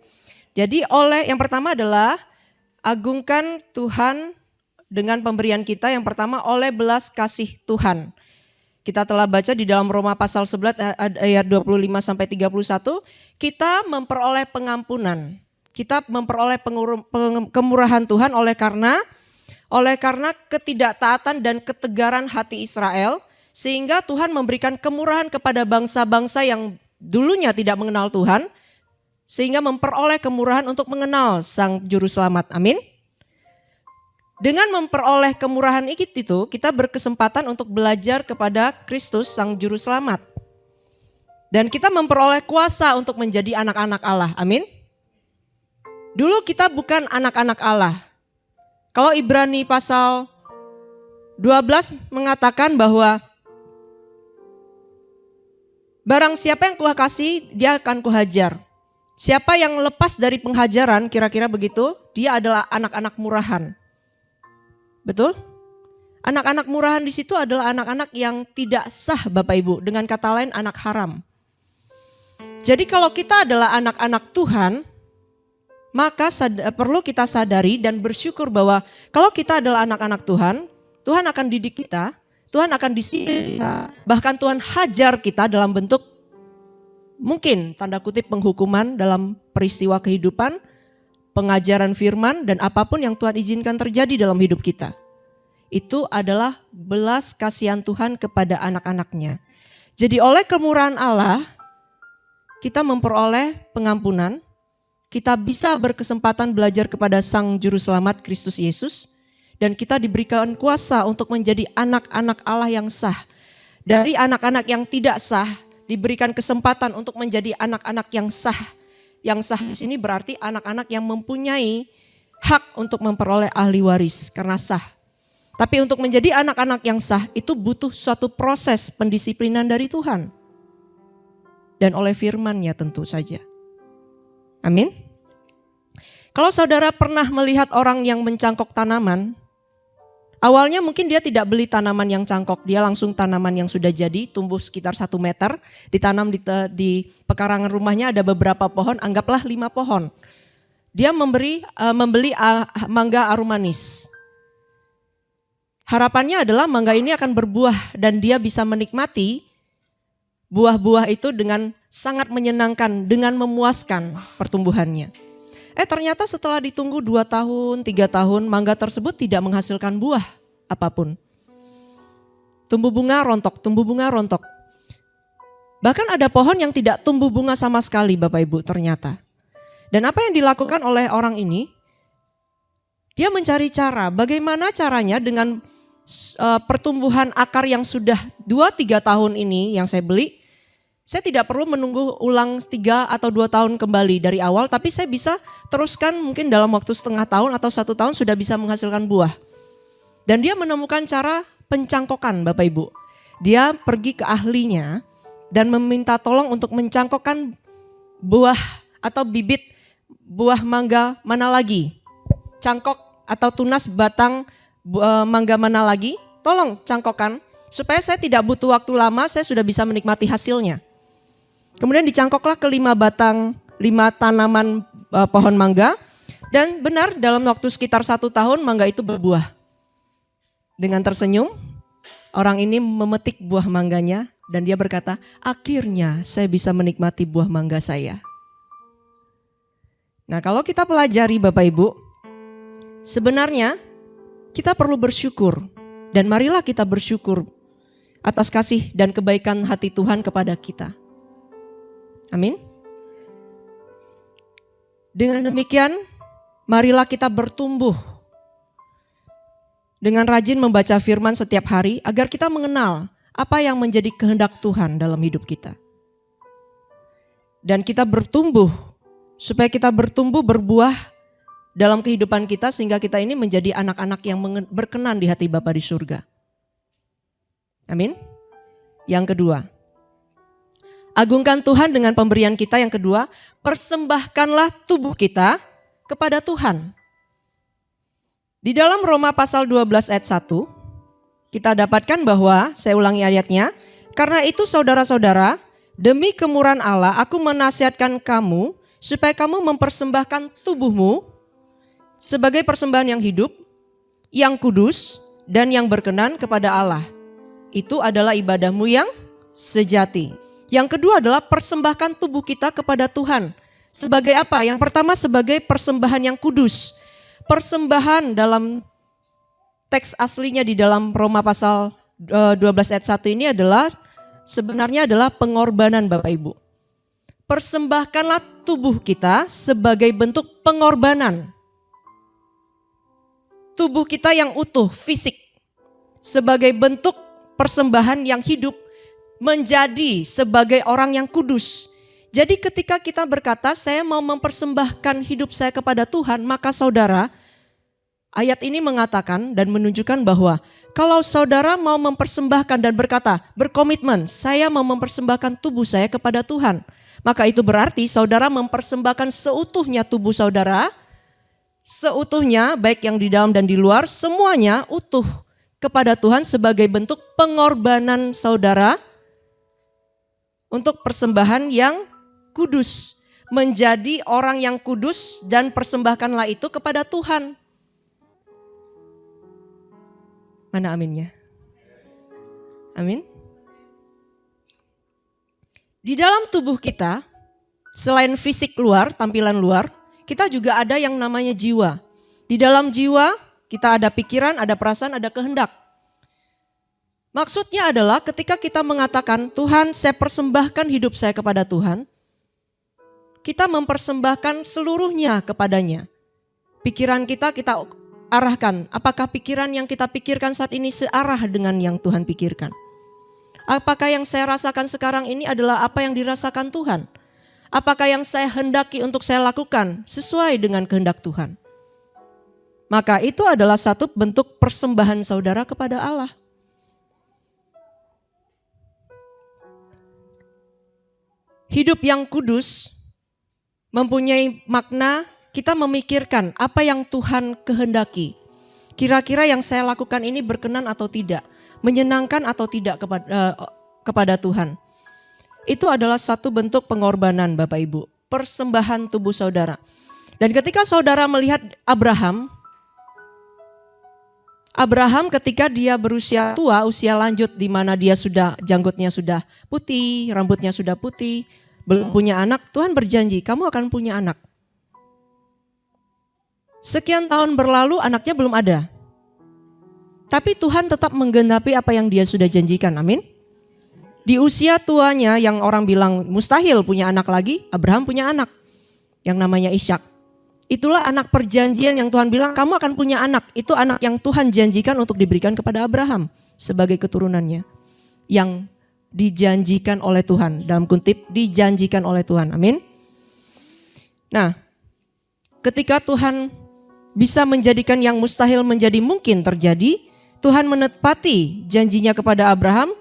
Jadi yang pertama adalah agungkan Tuhan dengan pemberian kita. Yang pertama oleh belas kasih Tuhan. Kita telah baca di dalam Roma pasal 11 ayat 25 sampai 31, kita memperoleh pengampunan. Kita memperoleh kemurahan Tuhan oleh karena ketidaktaatan dan ketegaran hati Israel, sehingga Tuhan memberikan kemurahan kepada bangsa-bangsa yang dulunya tidak mengenal Tuhan, sehingga memperoleh kemurahan untuk mengenal Sang Juru Selamat. Amin. Dengan memperoleh kemurahan itu, kita berkesempatan untuk belajar kepada Kristus Sang Juru Selamat. Dan kita memperoleh kuasa untuk menjadi anak-anak Allah. Amin. Dulu kita bukan anak-anak Allah. Kalau Ibrani pasal 12 mengatakan bahwa barang siapa yang kuhakasihi, dia akan kuhajar. Siapa yang lepas dari penghajaran, kira-kira begitu, dia adalah anak-anak murahan. Betul? Anak-anak murahan di situ adalah anak-anak yang tidak sah Bapak Ibu. Dengan kata lain anak haram. Jadi kalau kita adalah anak-anak Tuhan, maka perlu kita sadari dan bersyukur bahwa kalau kita adalah anak-anak Tuhan, Tuhan akan didik kita, Tuhan akan disiplin kita, bahkan Tuhan hajar kita dalam bentuk mungkin tanda kutip penghukuman dalam peristiwa kehidupan, pengajaran firman dan apapun yang Tuhan izinkan terjadi dalam hidup kita. Itu adalah belas kasihan Tuhan kepada anak-anaknya. Jadi oleh kemurahan Allah, kita memperoleh pengampunan, kita bisa berkesempatan belajar kepada Sang Juru Selamat Kristus Yesus, dan kita diberikan kuasa untuk menjadi anak-anak Allah yang sah. Dari anak-anak yang tidak sah, diberikan kesempatan untuk menjadi anak-anak yang sah. Yang sah di sini berarti anak-anak yang mempunyai hak untuk memperoleh ahli waris karena sah. Tapi untuk menjadi anak-anak yang sah itu butuh suatu proses pendisiplinan dari Tuhan. Dan oleh firman-Nya tentu saja. Amin. Kalau saudara pernah melihat orang yang mencangkok tanaman, awalnya mungkin dia tidak beli tanaman yang cangkok, dia langsung tanaman yang sudah jadi, tumbuh sekitar 1 meter, ditanam di pekarangan rumahnya ada beberapa pohon, anggaplah 5 pohon. Dia membeli mangga arum manis. Harapannya adalah mangga ini akan berbuah dan dia bisa menikmati buah-buah itu dengan sangat menyenangkan, dengan memuaskan pertumbuhannya. Ternyata setelah ditunggu 2 tahun, 3 tahun, mangga tersebut tidak menghasilkan buah apapun. Tumbuh bunga rontok, tumbuh bunga rontok. Bahkan ada pohon yang tidak tumbuh bunga sama sekali Bapak Ibu ternyata. Dan apa yang dilakukan oleh orang ini? Dia mencari cara, bagaimana caranya dengan pertumbuhan akar yang sudah 2-3 tahun ini yang saya beli. Saya tidak perlu menunggu ulang 3 atau 2 tahun kembali dari awal, tapi saya bisa teruskan mungkin dalam waktu setengah tahun atau 1 tahun sudah bisa menghasilkan buah. Dan dia menemukan cara pencangkokan Bapak Ibu. Dia pergi ke ahlinya dan meminta tolong untuk mencangkokkan buah atau bibit buah mangga mana lagi. Cangkok atau tunas batang mangga mana lagi, tolong cangkokkan supaya saya tidak butuh waktu lama, saya sudah bisa menikmati hasilnya. Kemudian dicangkoklah ke 5 tanaman pohon mangga, dan benar dalam waktu sekitar 1 tahun mangga itu berbuah. Dengan tersenyum, orang ini memetik buah mangganya dan dia berkata, akhirnya saya bisa menikmati buah mangga saya. Nah, kalau kita pelajari Bapak Ibu, sebenarnya kita perlu bersyukur, dan marilah kita bersyukur atas kasih dan kebaikan hati Tuhan kepada kita. Amin. Dengan demikian, marilah kita bertumbuh dengan rajin membaca firman setiap hari agar kita mengenal apa yang menjadi kehendak Tuhan dalam hidup kita. Dan kita bertumbuh, supaya kita bertumbuh berbuah dalam kehidupan kita sehingga kita ini menjadi anak-anak yang berkenan di hati Bapa di surga. Amin. Yang kedua, agungkan Tuhan dengan pemberian kita. Yang kedua, persembahkanlah tubuh kita kepada Tuhan. Di dalam Roma pasal 12 ayat 1, kita dapatkan bahwa, saya ulangi ayatnya, karena itu saudara-saudara, demi kemurahan Allah aku menasihatkan kamu supaya kamu mempersembahkan tubuhmu sebagai persembahan yang hidup, yang kudus, dan yang berkenan kepada Allah. Itu adalah ibadahmu yang sejati. Yang kedua adalah persembahkan tubuh kita kepada Tuhan. Sebagai apa? Yang pertama sebagai persembahan yang kudus. Persembahan dalam teks aslinya di dalam Roma pasal 12 ayat 1 ini adalah sebenarnya adalah pengorbanan Bapak Ibu. Persembahkanlah tubuh kita sebagai bentuk pengorbanan. Tubuh kita yang utuh, fisik, sebagai bentuk persembahan yang hidup, menjadi sebagai orang yang kudus. Jadi ketika kita berkata, saya mau mempersembahkan hidup saya kepada Tuhan, maka saudara, ayat ini mengatakan dan menunjukkan bahwa kalau saudara mau mempersembahkan dan berkata, berkomitmen, saya mau mempersembahkan tubuh saya kepada Tuhan, maka itu berarti saudara mempersembahkan seutuhnya tubuh saudara, seutuhnya baik yang di dalam dan di luar, semuanya utuh kepada Tuhan sebagai bentuk pengorbanan saudara untuk persembahan yang kudus. Menjadi orang yang kudus dan persembahkanlah itu kepada Tuhan. Mana aminnya? Amin. Di dalam tubuh kita, selain fisik luar, tampilan luar, kita juga ada yang namanya jiwa. Di dalam jiwa kita ada pikiran, ada perasaan, ada kehendak. Maksudnya adalah ketika kita mengatakan, Tuhan saya persembahkan hidup saya kepada Tuhan, kita mempersembahkan seluruhnya kepadanya. Pikiran kita arahkan, apakah pikiran yang kita pikirkan saat ini searah dengan yang Tuhan pikirkan? Apakah yang saya rasakan sekarang ini adalah apa yang dirasakan Tuhan? Apakah yang saya hendaki untuk saya lakukan sesuai dengan kehendak Tuhan? Maka itu adalah satu bentuk persembahan saudara kepada Allah. Hidup yang kudus mempunyai makna kita memikirkan apa yang Tuhan kehendaki. Kira-kira yang saya lakukan ini berkenan atau tidak, menyenangkan atau tidak kepada Tuhan. Itu adalah satu bentuk pengorbanan Bapak Ibu, persembahan tubuh saudara. Dan ketika saudara melihat Abraham ketika dia berusia tua, usia lanjut di mana dia sudah janggutnya sudah putih, rambutnya sudah putih, belum punya anak, Tuhan berjanji kamu akan punya anak. Sekian tahun berlalu anaknya belum ada. Tapi Tuhan tetap menggenapi apa yang dia sudah janjikan, amin. Di usia tuanya yang orang bilang mustahil punya anak lagi, Abraham punya anak yang namanya Ishak. Itulah anak perjanjian yang Tuhan bilang kamu akan punya anak. Itu anak yang Tuhan janjikan untuk diberikan kepada Abraham sebagai keturunannya. Yang dijanjikan oleh Tuhan, dalam kutip dijanjikan oleh Tuhan, amin. Nah, ketika Tuhan bisa menjadikan yang mustahil menjadi mungkin terjadi, Tuhan menepati janjinya kepada Abraham.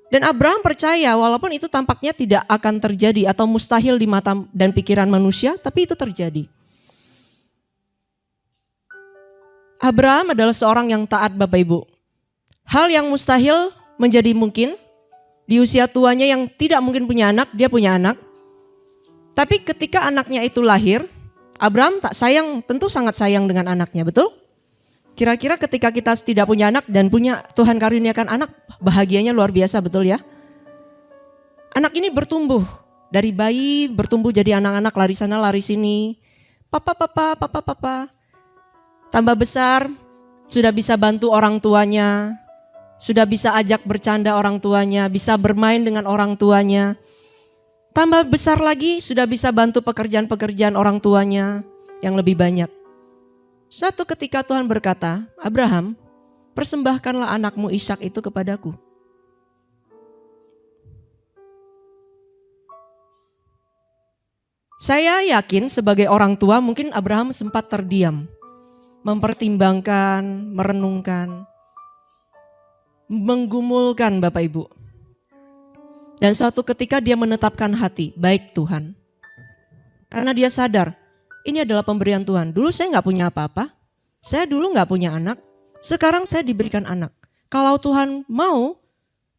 Dan Abraham percaya walaupun itu tampaknya tidak akan terjadi atau mustahil di mata dan pikiran manusia, tapi itu terjadi. Abraham adalah seorang yang taat, Bapak Ibu. Hal yang mustahil menjadi mungkin. Di usia tuanya yang tidak mungkin punya anak, dia punya anak. Tapi ketika anaknya itu lahir, Abraham tentu sangat sayang dengan anaknya, betul? Kira-kira ketika kita tidak punya anak dan punya Tuhan karuniakan anak, bahagianya luar biasa, betul ya? Anak ini bertumbuh, dari bayi bertumbuh jadi anak-anak, lari sana lari sini. Papa. Tambah besar, sudah bisa bantu orang tuanya, sudah bisa ajak bercanda orang tuanya, bisa bermain dengan orang tuanya. Tambah besar lagi, sudah bisa bantu pekerjaan-pekerjaan orang tuanya yang lebih banyak. Satu ketika Tuhan berkata, Abraham, persembahkanlah anakmu Ishak itu kepadaku. Saya yakin sebagai orang tua mungkin Abraham sempat terdiam, mempertimbangkan, merenungkan, menggumulkan Bapak Ibu. Dan suatu ketika dia menetapkan hati, baik Tuhan. Karena dia sadar, ini adalah pemberian Tuhan. Dulu saya gak punya apa-apa, saya dulu gak punya anak, sekarang saya diberikan anak. Kalau Tuhan mau,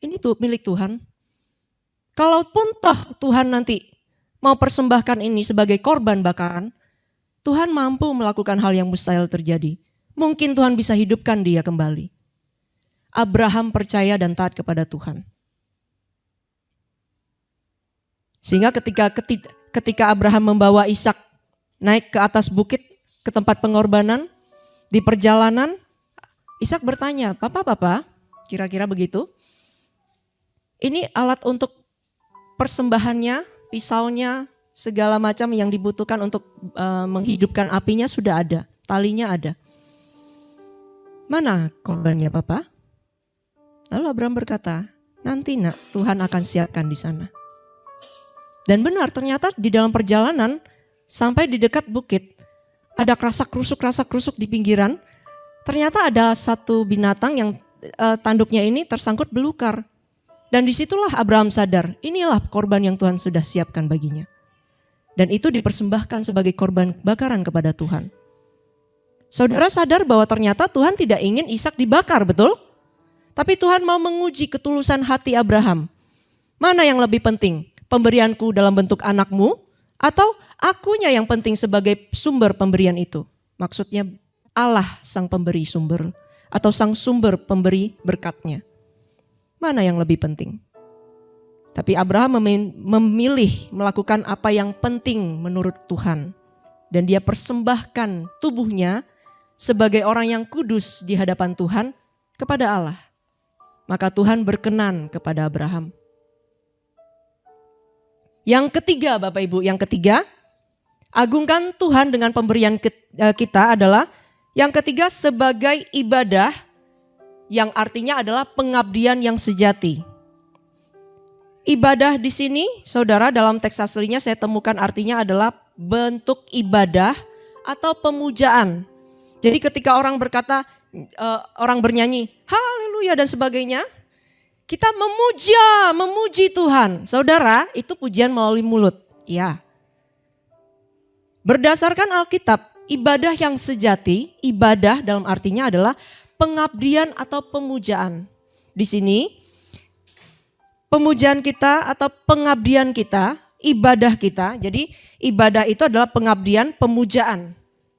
ini tuh milik Tuhan. Kalaupun toh Tuhan nanti mau persembahkan ini sebagai korban bakaran, Tuhan mampu melakukan hal yang mustahil terjadi. Mungkin Tuhan bisa hidupkan dia kembali. Abraham percaya dan taat kepada Tuhan. Sehingga ketika Abraham membawa Ishak naik ke atas bukit ke tempat pengorbanan, di perjalanan Ishak bertanya, Papa, kira-kira begitu. Ini alat untuk persembahannya, pisaunya, segala macam yang dibutuhkan untuk menghidupkan apinya sudah ada, talinya ada. Mana korbannya Papa? Lalu Abraham berkata, nanti nak, Tuhan akan siapkan di sana. Dan benar, ternyata di dalam perjalanan sampai di dekat bukit, ada krasak krusuk di pinggiran. Ternyata ada satu binatang yang tanduknya ini tersangkut belukar. Dan disitulah Abraham sadar, inilah korban yang Tuhan sudah siapkan baginya. Dan itu dipersembahkan sebagai korban bakaran kepada Tuhan. Saudara sadar bahwa ternyata Tuhan tidak ingin Ishak dibakar, betul? Tapi Tuhan mau menguji ketulusan hati Abraham. Mana yang lebih penting? Pemberianku dalam bentuk anakmu atau akunya yang penting sebagai sumber pemberian itu? Maksudnya Allah sang pemberi sumber atau sang sumber pemberi berkatnya. Mana yang lebih penting? Tapi Abraham memilih melakukan apa yang penting menurut Tuhan. Dan dia persembahkan tubuhnya sebagai orang yang kudus di hadapan Tuhan kepada Allah. Maka Tuhan berkenan kepada Abraham. Yang ketiga Bapak Ibu, agungkan Tuhan dengan pemberian kita adalah yang ketiga sebagai ibadah yang artinya adalah pengabdian yang sejati. Ibadah di sini, saudara, dalam teks aslinya saya temukan artinya adalah bentuk ibadah atau pemujaan. Jadi ketika orang berkata, orang bernyanyi, haleluya dan sebagainya, kita memuji Tuhan. Saudara, itu pujian melalui mulut. Ya. Berdasarkan Alkitab, ibadah yang sejati, ibadah dalam artinya adalah pengabdian atau pemujaan. Di sini, pemujaan kita atau pengabdian kita, ibadah kita. Jadi ibadah itu adalah pengabdian, pemujaan.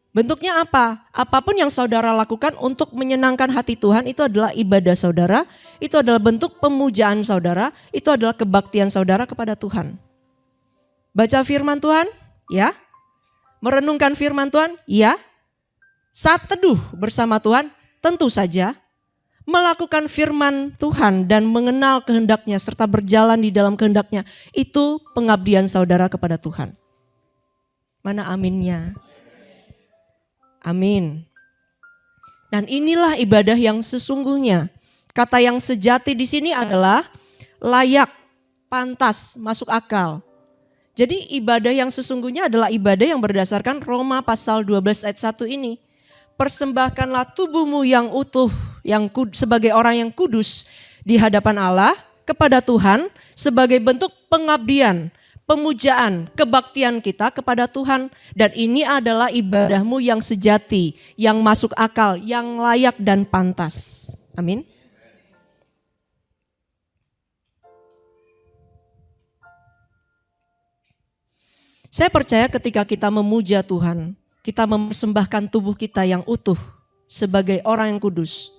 Bentuknya apa? Apapun yang saudara lakukan untuk menyenangkan hati Tuhan itu adalah ibadah saudara, itu adalah bentuk pemujaan saudara, itu adalah kebaktian saudara kepada Tuhan. Baca firman Tuhan, ya. Merenungkan firman Tuhan, ya. Saat teduh bersama Tuhan, tentu saja melakukan firman Tuhan dan mengenal kehendaknya serta berjalan di dalam kehendaknya, itu pengabdian saudara kepada Tuhan. Mana aminnya? Amin. Dan inilah ibadah yang sesungguhnya. Kata yang sejati di sini adalah layak, pantas, masuk akal. Jadi ibadah yang sesungguhnya adalah ibadah yang berdasarkan Roma pasal 12 ayat 1 ini. Persembahkanlah tubuhmu yang utuh, sebagai orang yang kudus di hadapan Allah kepada Tuhan sebagai bentuk pengabdian, pemujaan, kebaktian kita kepada Tuhan. Dan ini adalah ibadahmu yang sejati, yang masuk akal, yang layak dan pantas. Amin. Saya percaya ketika kita memuja Tuhan, kita mempersembahkan tubuh kita yang utuh sebagai orang yang kudus,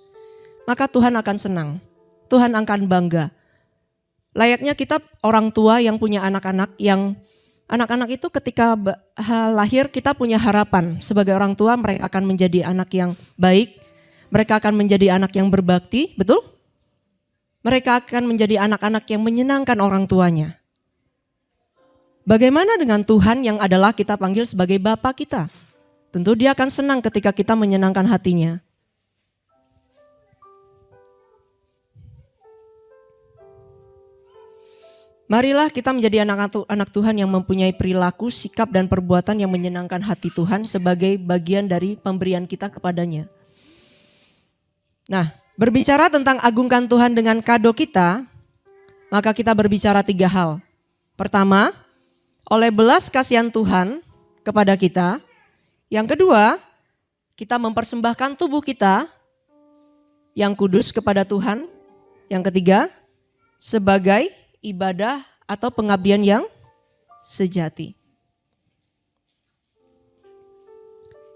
maka Tuhan akan senang, Tuhan akan bangga. Layaknya kita orang tua yang punya anak-anak, yang anak-anak itu ketika lahir kita punya harapan sebagai orang tua mereka akan menjadi anak yang baik, mereka akan menjadi anak yang berbakti, betul? Mereka akan menjadi anak-anak yang menyenangkan orang tuanya. Bagaimana dengan Tuhan yang adalah kita panggil sebagai Bapa kita? Tentu dia akan senang ketika kita menyenangkan hatinya. Marilah kita menjadi anak Tuhan yang mempunyai perilaku, sikap dan perbuatan yang menyenangkan hati Tuhan sebagai bagian dari pemberian kita kepadanya. Nah, berbicara tentang agungkan Tuhan dengan kado kita, maka kita berbicara 3 hal. Pertama, oleh belas kasihan Tuhan kepada kita. Yang kedua, kita mempersembahkan tubuh kita yang kudus kepada Tuhan. Yang ketiga, sebagai ibadah atau pengabdian yang sejati.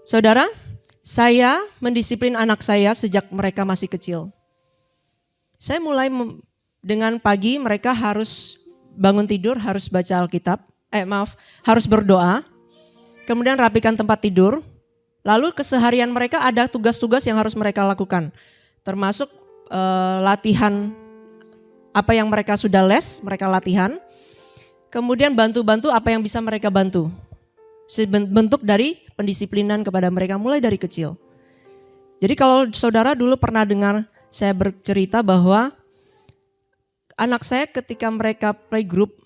Saudara, saya mendisiplin anak saya sejak mereka masih kecil. Saya mulai dengan pagi mereka harus bangun tidur, harus baca Alkitab, harus berdoa. Kemudian rapikan tempat tidur, lalu keseharian mereka ada tugas-tugas yang harus mereka lakukan. Termasuk latihan apa yang mereka sudah les, mereka latihan. Kemudian bantu-bantu apa yang bisa mereka bantu. Bentuk dari pendisiplinan kepada mereka mulai dari kecil. Jadi kalau saudara dulu pernah dengar saya bercerita bahwa anak saya ketika mereka playgroup,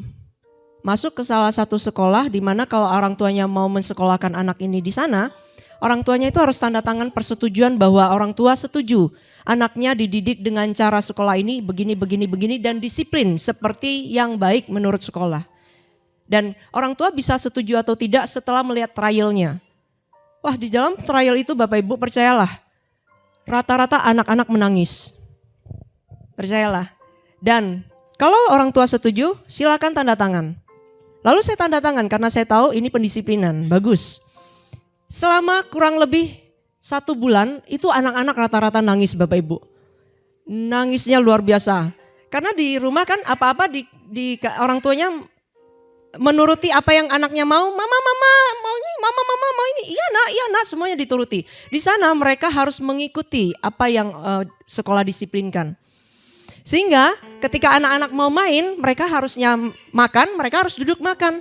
masuk ke salah satu sekolah di mana kalau orang tuanya mau mensekolahkan anak ini di sana, orang tuanya itu harus tanda tangan persetujuan bahwa orang tua setuju anaknya dididik dengan cara sekolah ini begini dan disiplin seperti yang baik menurut sekolah. Dan orang tua bisa setuju atau tidak setelah melihat trialnya. Wah, di dalam trial itu Bapak Ibu percayalah, rata-rata anak-anak menangis. Percayalah. Dan kalau orang tua setuju, silakan tanda tangan. Lalu saya tanda tangan karena saya tahu ini pendisiplinan, bagus. Selama kurang lebih 1 bulan itu anak-anak rata-rata nangis Bapak Ibu. Nangisnya luar biasa. Karena di rumah kan apa-apa di orang tuanya menuruti apa yang anaknya mau. Mama mau ini, iya nak, semuanya dituruti. Di sana mereka harus mengikuti apa yang sekolah disiplinkan. Sehingga ketika anak-anak mau main, mereka harusnya makan, mereka harus duduk makan.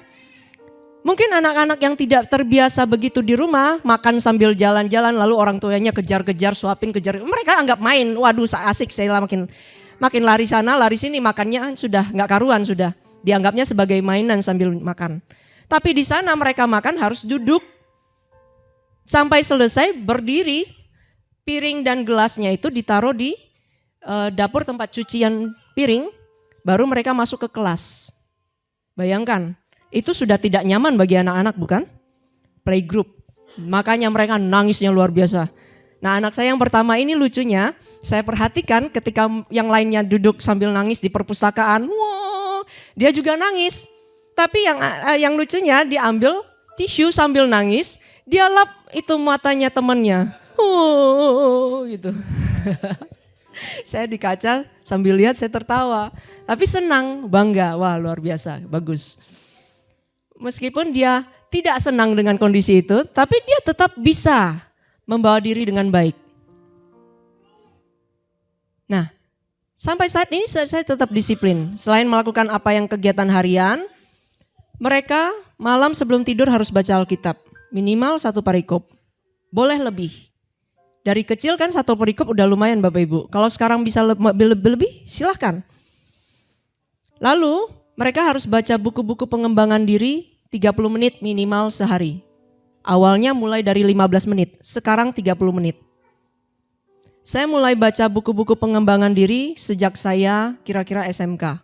Mungkin anak-anak yang tidak terbiasa begitu di rumah, makan sambil jalan-jalan, lalu orang tuanya kejar-kejar, suapin, kejar. Mereka anggap main, waduh asik, saya makin lari sana, lari sini, makannya sudah nggak karuan sudah. Dianggapnya sebagai mainan sambil makan. Tapi di sana mereka makan harus duduk. Sampai selesai berdiri, piring dan gelasnya itu ditaruh di dapur tempat cucian piring, baru mereka masuk ke kelas. Bayangkan, itu sudah tidak nyaman bagi anak-anak bukan? Playgroup, makanya mereka nangisnya luar biasa. Nah anak saya yang pertama ini lucunya, saya perhatikan ketika yang lainnya duduk sambil nangis di perpustakaan, wah dia juga nangis. Tapi yang lucunya diambil tisu sambil nangis, dia lap itu matanya temannya, gitu. Saya di kaca sambil lihat saya tertawa, tapi senang, bangga, wah luar biasa, bagus. Meskipun dia tidak senang dengan kondisi itu, tapi dia tetap bisa membawa diri dengan baik. Nah, sampai saat ini saya tetap disiplin. Selain melakukan apa yang kegiatan harian, mereka malam sebelum tidur harus baca Alkitab. Minimal 1 perikop. Boleh lebih. Dari kecil kan 1 perikop udah lumayan Bapak Ibu. Kalau sekarang bisa lebih, silahkan. Lalu mereka harus baca buku-buku pengembangan diri 30 menit minimal sehari. Awalnya mulai dari 15 menit, sekarang 30 menit. Saya mulai baca buku-buku pengembangan diri sejak saya kira-kira SMK.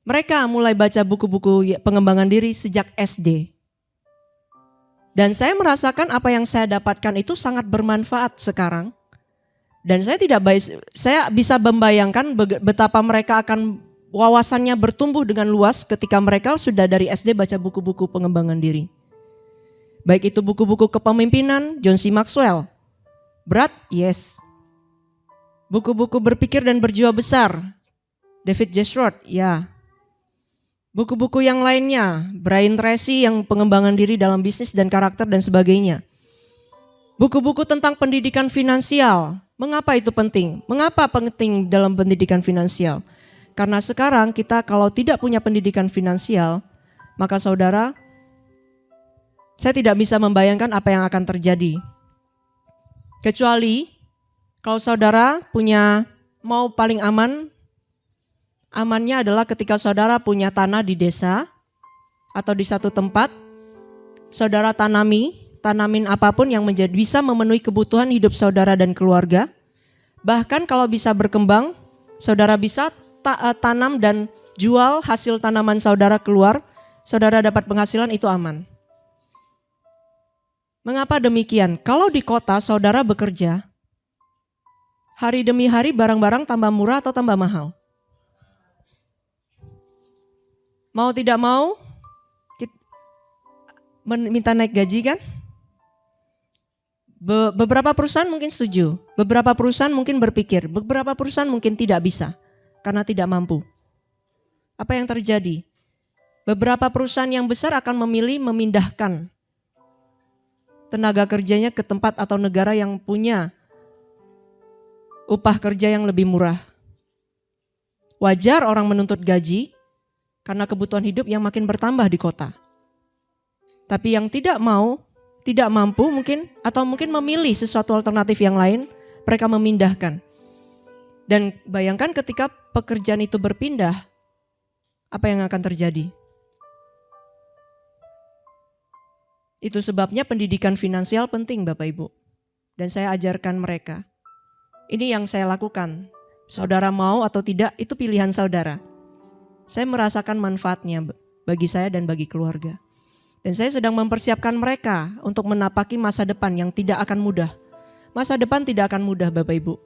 Mereka mulai baca buku-buku pengembangan diri sejak SD. Dan saya merasakan apa yang saya dapatkan itu sangat bermanfaat sekarang. Dan saya bisa membayangkan betapa mereka akan wawasannya bertumbuh dengan luas ketika mereka sudah dari SD baca buku-buku pengembangan diri. Baik itu buku-buku kepemimpinan, John C. Maxwell. Berat? Yes. Buku-buku berpikir dan berjiwa besar, David J. Schwartz, ya. Buku-buku yang lainnya, Brian Tracy yang pengembangan diri dalam bisnis dan karakter dan sebagainya. Buku-buku tentang pendidikan finansial, mengapa itu penting? Mengapa penting dalam pendidikan finansial? Karena sekarang kita kalau tidak punya pendidikan finansial, maka saudara, saya tidak bisa membayangkan apa yang akan terjadi. Kecuali kalau saudara mau paling amannya adalah ketika saudara punya tanah di desa atau di satu tempat, saudara tanamin apapun yang bisa memenuhi kebutuhan hidup saudara dan keluarga. Bahkan kalau bisa berkembang, saudara bisa tanam dan jual hasil tanaman saudara keluar, saudara dapat penghasilan, itu aman. Mengapa demikian? Kalau di kota saudara bekerja, hari demi hari barang-barang tambah murah atau tambah mahal? Mau tidak mau, minta naik gaji kan? Beberapa perusahaan mungkin setuju, beberapa perusahaan mungkin berpikir, beberapa perusahaan mungkin tidak bisa karena tidak mampu. Apa yang terjadi? Beberapa perusahaan yang besar akan memilih memindahkan tenaga kerjanya ke tempat atau negara yang punya upah kerja yang lebih murah. Wajar orang menuntut gaji karena kebutuhan hidup yang makin bertambah di kota. Tapi yang tidak mampu mungkin, atau mungkin memilih sesuatu alternatif yang lain, mereka memindahkan. Dan bayangkan ketika pekerjaan itu berpindah, apa yang akan terjadi? Itu sebabnya pendidikan finansial penting Bapak Ibu. Dan saya ajarkan mereka. Ini yang saya lakukan. Saudara mau atau tidak, itu pilihan saudara. Saya merasakan manfaatnya bagi saya dan bagi keluarga. Dan saya sedang mempersiapkan mereka untuk menapaki masa depan yang tidak akan mudah. Masa depan tidak akan mudah Bapak Ibu.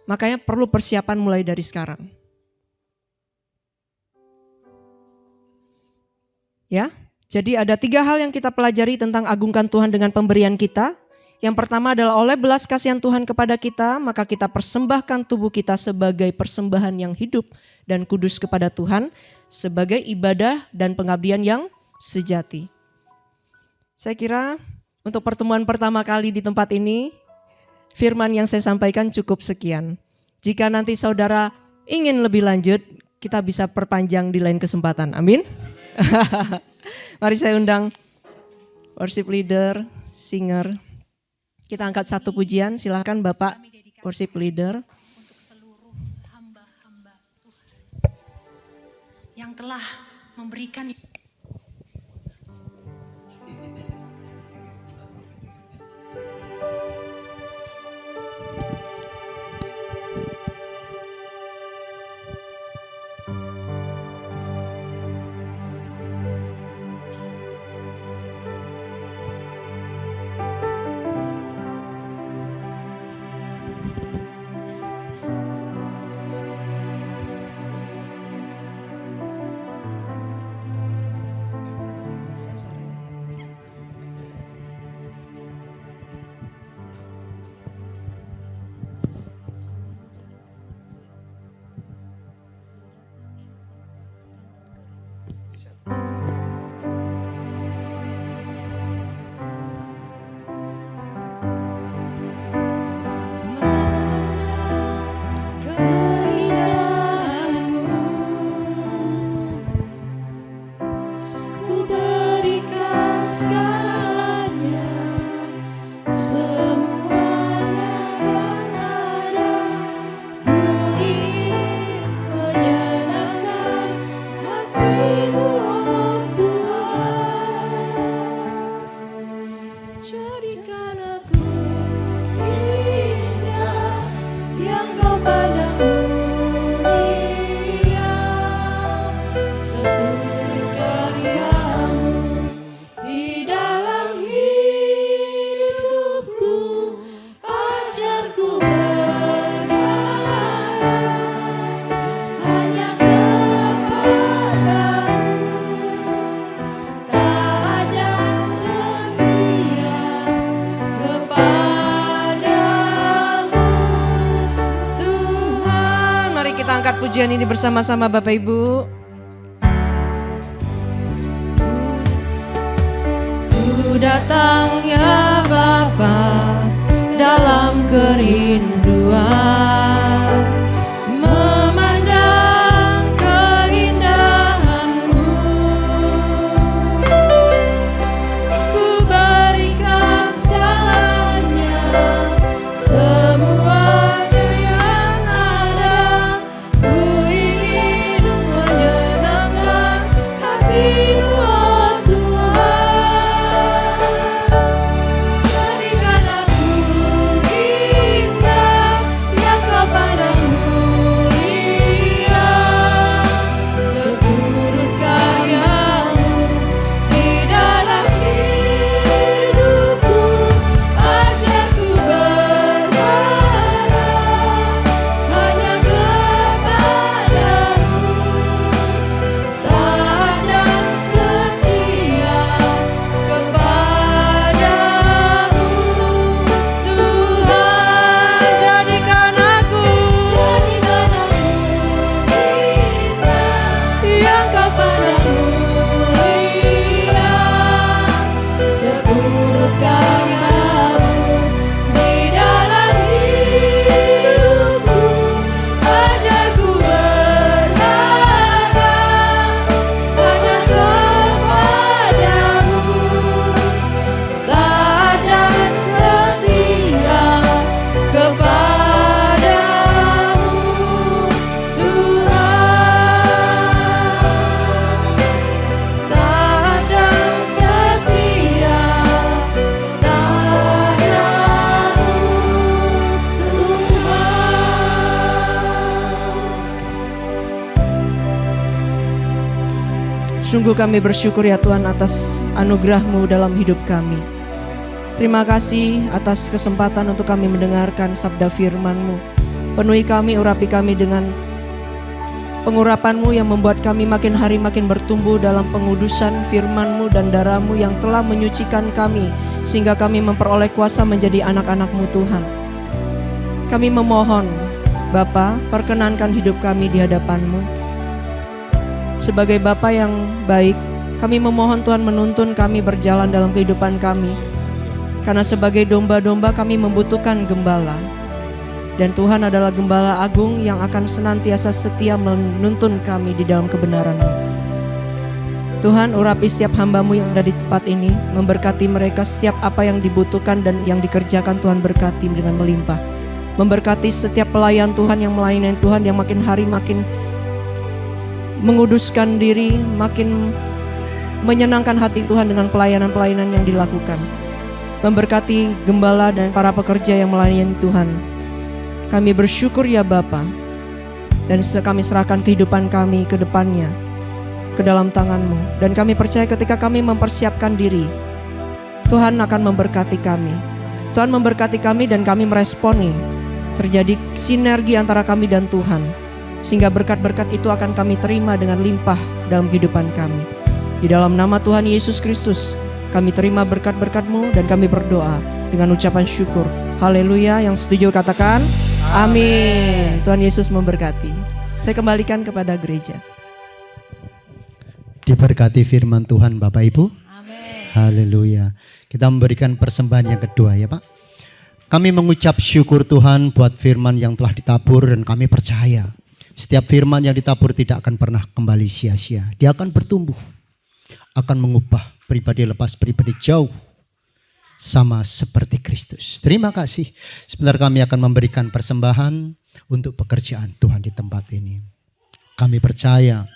Makanya perlu persiapan mulai dari sekarang. Ya, jadi ada 3 hal yang kita pelajari tentang agungkan Tuhan dengan pemberian kita. Yang pertama adalah oleh belas kasihan Tuhan kepada kita, maka kita persembahkan tubuh kita sebagai persembahan yang hidup dan kudus kepada Tuhan, sebagai ibadah dan pengabdian yang sejati. Saya kira untuk pertemuan pertama kali di tempat ini, firman yang saya sampaikan cukup sekian. Jika nanti saudara ingin lebih lanjut, kita bisa perpanjang di lain kesempatan. Amin. Mari saya undang worship leader, singer. Kita angkat satu pujian, silakan Bapak worship leader. Untuk seluruh hamba-hamba Tuhan yang telah memberikan angkat pujian ini bersama-sama Bapak Ibu. Ku datang ya Bapa dalam kerinduan, memandang keindahan-Mu. Ku berikan jalannya, semuanya yang ada. Ku ingin menyenangkan hati-Mu, oh Tuhan. Jadikan aku indah yang Kau pandang mulia, seturut karya-Mu di dalam hidupku. Ajarku berharap hanya kepadamu, taat dan setia kepadamu, Tuhan. Jadikan aku indah yang Kau pandang mulia, seturut karya-Mu di dalam hidupku. Ajarku berharap hanya kepadamu, taat dan setia kepadamu, Tuhan. Taat dan setia kepadamu, Tuhan. Sungguh kami bersyukur ya Tuhan atas anugerah-Mu dalam hidup kami. Terima kasih atas kesempatan untuk kami mendengarkan sabda firman-Mu. Penuhi kami, urapi kami dengan pengurapan-Mu yang membuat kami makin hari makin bertumbuh dalam pengudusan firman-Mu dan darah-Mu yang telah menyucikan kami, sehingga kami memperoleh kuasa menjadi anak-anak-Mu Tuhan. Kami memohon, Bapa, perkenankan hidup kami di hadapan-Mu. Sebagai Bapa yang baik, kami memohon Tuhan menuntun kami berjalan dalam kehidupan kami. Karena sebagai domba-domba kami membutuhkan gembala. Dan Tuhan adalah gembala agung yang akan senantiasa setia menuntun kami di dalam kebenaran-Mu. Tuhan, urapi setiap hamba-Mu yang ada di tempat ini, memberkati mereka setiap apa yang dibutuhkan dan yang dikerjakan. Tuhan berkati dengan melimpah. Memberkati setiap pelayan Tuhan yang melayani Tuhan, yang makin hari makin menguduskan diri, makin menyenangkan hati Tuhan dengan pelayanan-pelayanan yang dilakukan. Memberkati gembala dan para pekerja yang melayani Tuhan. Kami bersyukur ya Bapa, dan kami serahkan kehidupan kami ke depannya, ke dalam tangan-Mu. Dan kami percaya ketika kami mempersiapkan diri, Tuhan akan memberkati kami. Tuhan memberkati kami dan kami meresponi. Terjadi sinergi antara kami dan Tuhan, sehingga berkat-berkat itu akan kami terima dengan limpah dalam kehidupan kami. Di dalam nama Tuhan Yesus Kristus, kami terima berkat-berkat-Mu dan kami berdoa dengan ucapan syukur. Haleluya. Yang setuju katakan amin. Tuhan Yesus memberkati. Saya kembalikan kepada gereja. Diberkati firman Tuhan Bapak Ibu. Amin. Haleluya. Kita memberikan persembahan yang kedua ya Pak. Kami mengucap syukur Tuhan buat firman yang telah ditabur, dan kami percaya setiap firman yang ditabur tidak akan pernah kembali sia-sia. Dia akan bertumbuh, akan mengubah pribadi lepas pribadi jauh sama seperti Kristus. Terima kasih. Sebentar kami akan memberikan persembahan untuk pekerjaan Tuhan di tempat ini. Kami percaya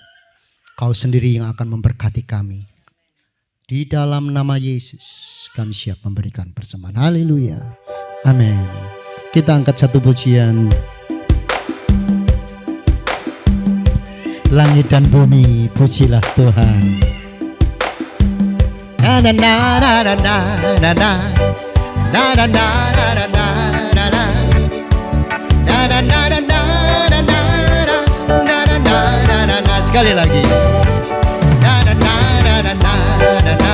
Kau sendiri yang akan memberkati kami. Di dalam nama Yesus kami siap memberikan persembahan. Haleluya. Amin. Kita angkat satu pujian. Langit dan bumi pujilah Tuhan. Na na na na na na na na na na na na na na na na. Sekali lagi. Na na na na na na na na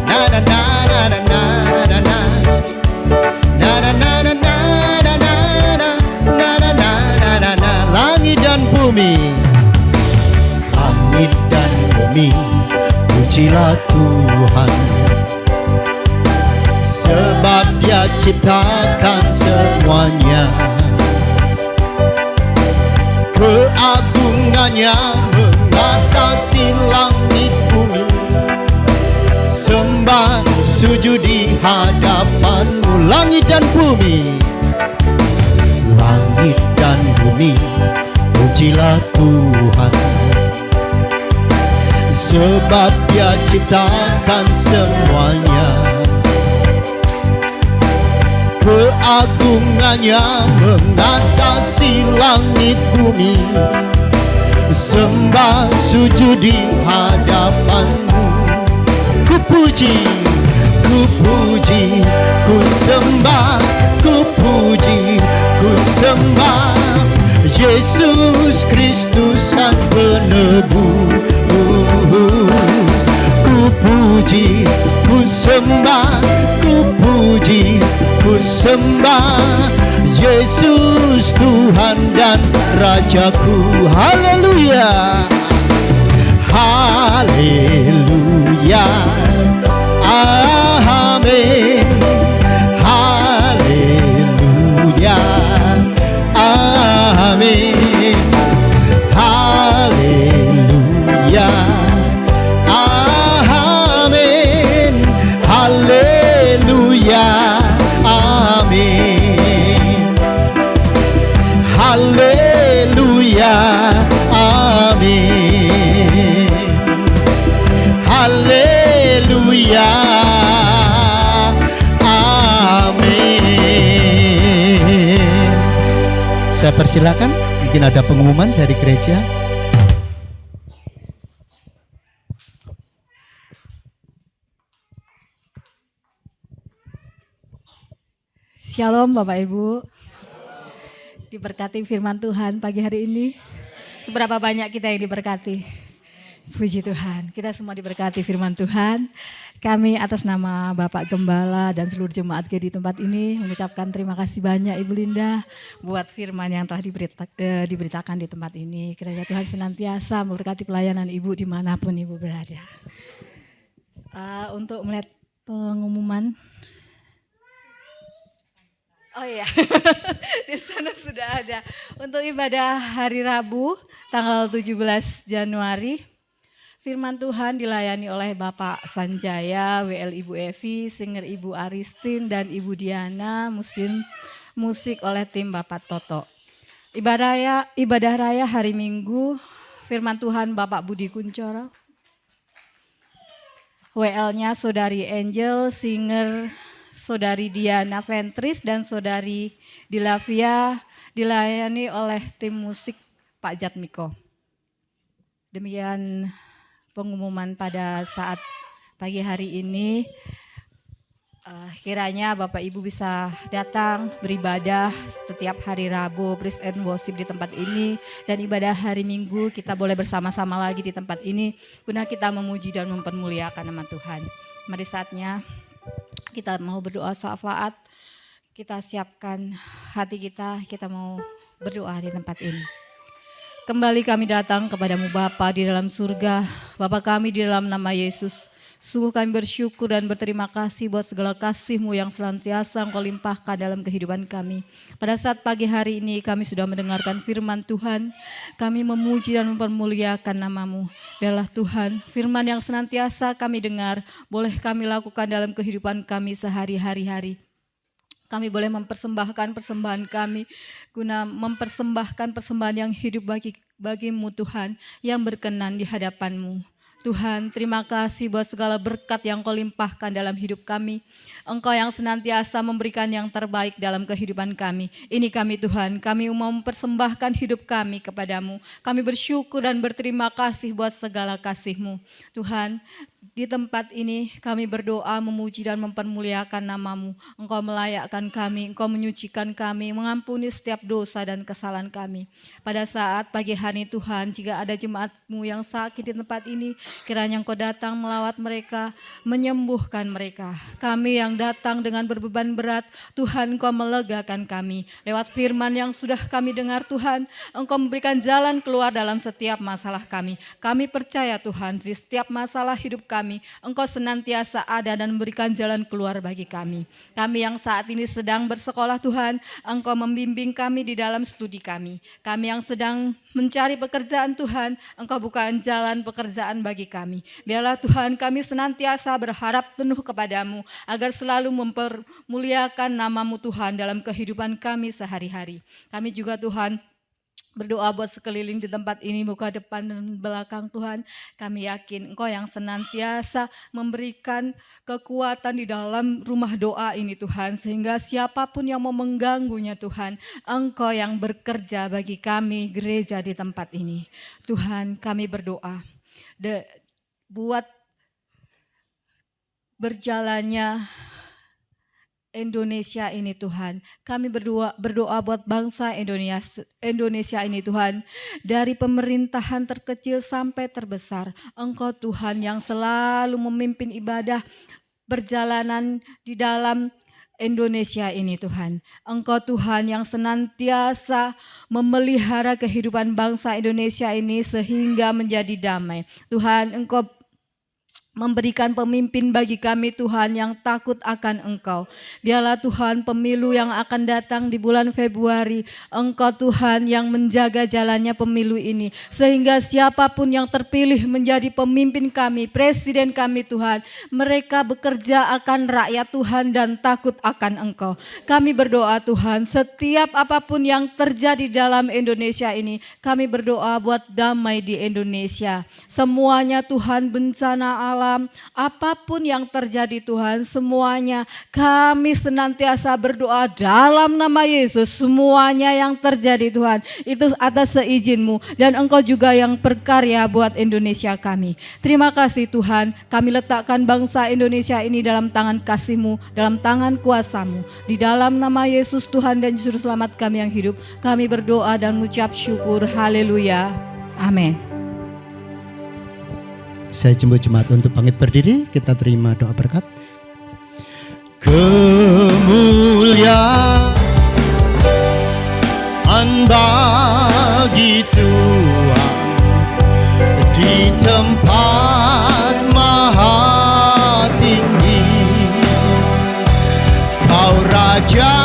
na na na na na na. Langit dan bumi. Langit dan bumi, pujilah Tuhan. Sebab Dia ciptakan semuanya. Keagungannya mengatasi langit bumi. Sembah sujud di hadapan-Mu, langit dan bumi. Langit dan bumi, pujilah Tuhan. Sebab Dia ciptakan semuanya. Keagungannya mengatasi langit bumi. Sembah sujud di hadapan-Mu. Ku puji, ku puji, ku sembah, ku puji, ku sembah Yesus Kristus Sang Penebus. Ku puji, ku sembah, ku puji, ku sembah Yesus Tuhan dan Rajaku. Haleluya, haleluya, amin, haleluya, amin, haleluya, amin, haleluya, amin, haleluya, amin, haleluya, amin. Saya persilakan, mungkin ada pengumuman dari gereja. Shalom Bapak Ibu, diberkati firman Tuhan pagi hari ini. Seberapa banyak kita yang diberkati? Puji Tuhan, kita semua diberkati firman Tuhan. Kami atas nama Bapak Gembala dan seluruh jemaat di tempat ini mengucapkan terima kasih banyak Ibu Linda buat firman yang telah diberitakan di tempat ini. Kiranya Tuhan senantiasa memberkati pelayanan Ibu dimanapun Ibu berada. Untuk melihat pengumuman. Oh iya, di sana sudah ada. Untuk ibadah hari Rabu tanggal 17 Januari, firman Tuhan dilayani oleh Bapak Sanjaya, WL Ibu Evi, singer Ibu Aristin dan Ibu Diana, musik oleh tim Bapak Toto. Ibadah raya hari Minggu, firman Tuhan Bapak Budi Kuncoro, WL-nya Saudari Angel, singer Saudari Diana Ventris dan Saudari Dilavia, dilayani oleh tim musik Pak Jatmiko. Demikian pengumuman pada saat pagi hari ini. Kiranya Bapak Ibu bisa datang beribadah setiap hari Rabu, praise and worship di tempat ini, dan ibadah hari Minggu kita boleh bersama-sama lagi di tempat ini guna kita memuji dan mempermuliakan nama Tuhan. Mari saatnya kita mau berdoa syafaat, kita siapkan hati kita mau berdoa di tempat ini. Kembali kami datang kepadamu Bapa di dalam surga, Bapa kami di dalam nama Yesus. Sungguh kami bersyukur dan berterima kasih buat segala kasih-Mu yang senantiasa Engkau limpahkan dalam kehidupan kami. Pada saat pagi hari ini kami sudah mendengarkan firman Tuhan, kami memuji dan mempermuliakan nama-Mu. Biarlah Tuhan, firman yang senantiasa kami dengar, boleh kami lakukan dalam kehidupan kami sehari-hari. Kami boleh mempersembahkan persembahan kami, guna mempersembahkan persembahan yang hidup bagi-Mu Tuhan, yang berkenan di hadapan-Mu. Tuhan, terima kasih buat segala berkat yang Kau limpahkan dalam hidup kami. Engkau yang senantiasa memberikan yang terbaik dalam kehidupan kami. Ini kami Tuhan, kami mau mempersembahkan hidup kami kepadamu. Kami bersyukur dan berterima kasih buat segala kasih-Mu. Tuhan, Di tempat ini kami berdoa, memuji dan mempermuliakan nama-Mu. Engkau melayakkan kami, Engkau menyucikan kami, mengampuni setiap dosa dan kesalahan kami. Pada saat pagi hari Tuhan, jika ada jemaat-Mu yang sakit di tempat ini, kiranya Engkau datang melawat mereka, menyembuhkan mereka. Kami yang datang dengan berbeban berat, Tuhan Engkau melegakan kami. Lewat firman yang sudah kami dengar Tuhan, Engkau memberikan jalan keluar dalam setiap masalah kami. Kami percaya Tuhan, di setiap masalah hidup kami, Engkau senantiasa ada dan memberikan jalan keluar bagi kami. Kami yang saat ini sedang bersekolah Tuhan, Engkau membimbing kami di dalam studi kami. Kami yang sedang mencari pekerjaan Tuhan, Engkau bukakan jalan pekerjaan bagi kami. Biarlah Tuhan kami senantiasa berharap penuh kepadamu, agar selalu mempermuliakan nama-Mu Tuhan dalam kehidupan kami sehari-hari. Kami juga Tuhan berdoa buat sekeliling di tempat ini, muka depan dan belakang Tuhan. Kami yakin Engkau yang senantiasa memberikan kekuatan di dalam rumah doa ini Tuhan. Sehingga siapapun yang mau mengganggunya Tuhan, Engkau yang bekerja bagi kami gereja di tempat ini. Tuhan kami berdoa buat berjalannya Indonesia ini Tuhan. Kami berdoa buat bangsa Indonesia ini Tuhan. Dari pemerintahan terkecil sampai terbesar, Engkau Tuhan yang selalu memimpin ibadah perjalanan di dalam Indonesia ini Tuhan. Engkau Tuhan yang senantiasa memelihara kehidupan bangsa Indonesia ini sehingga menjadi damai. Tuhan Engkau memberikan pemimpin bagi kami Tuhan yang takut akan Engkau. Biarlah Tuhan pemilu yang akan datang di bulan Februari, Engkau Tuhan yang menjaga jalannya pemilu ini. Sehingga siapapun yang terpilih menjadi pemimpin kami, presiden kami Tuhan, mereka bekerja akan rakyat Tuhan dan takut akan Engkau. Kami berdoa Tuhan, setiap apapun yang terjadi dalam Indonesia ini, kami berdoa buat damai di Indonesia. Semuanya Tuhan, bencana alam, apapun yang terjadi Tuhan, semuanya kami senantiasa berdoa dalam nama Yesus. Semuanya yang terjadi Tuhan, itu atas seizin-Mu, dan Engkau juga yang berkarya buat Indonesia kami. Terima kasih Tuhan, kami letakkan bangsa Indonesia ini dalam tangan kasih-Mu, dalam tangan kuasa-Mu. Di dalam nama Yesus Tuhan dan Juru Selamat kami yang hidup, kami berdoa dan mengucap syukur. Haleluya. Amin. Saya jemput jemaat untuk bangkit berdiri, kita terima doa berkat. Kemuliaan bagi Tuhan di tempat maha tinggi. Kau Raja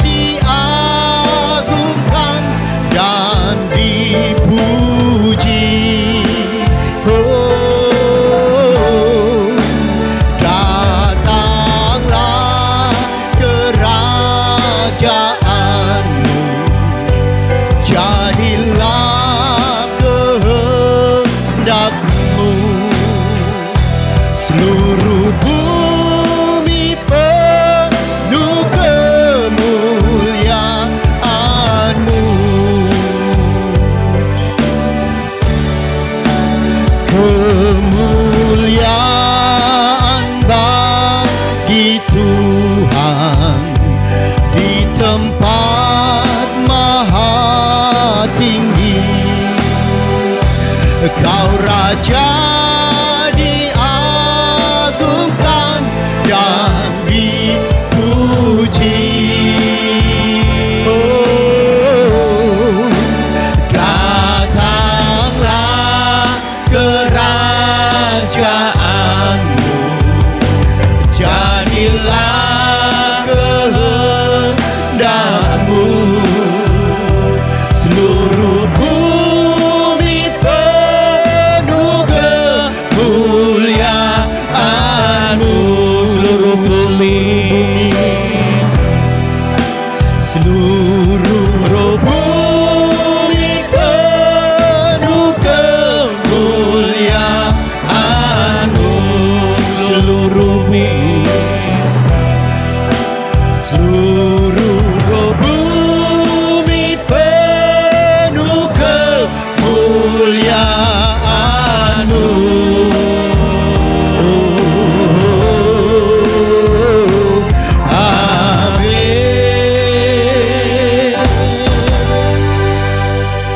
diagungkan dan dipuji. Seluruh bumi penuh kemuliaan-Mu. Kemuliaan bagi Tuhan di tempat maha tinggi. Kau Raja dan dipuji. Oh, datanglah kerajaan-Mu, jadilah kehendak-Mu. Seluruh bumi penuh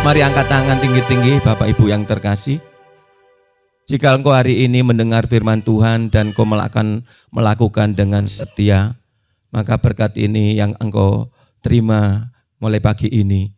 Mari angkat tangan tinggi-tinggi Bapak Ibu yang terkasih. Jika engkau hari ini mendengar firman Tuhan dan engkau melakukan dengan setia, maka berkat ini yang engkau terima mulai pagi ini.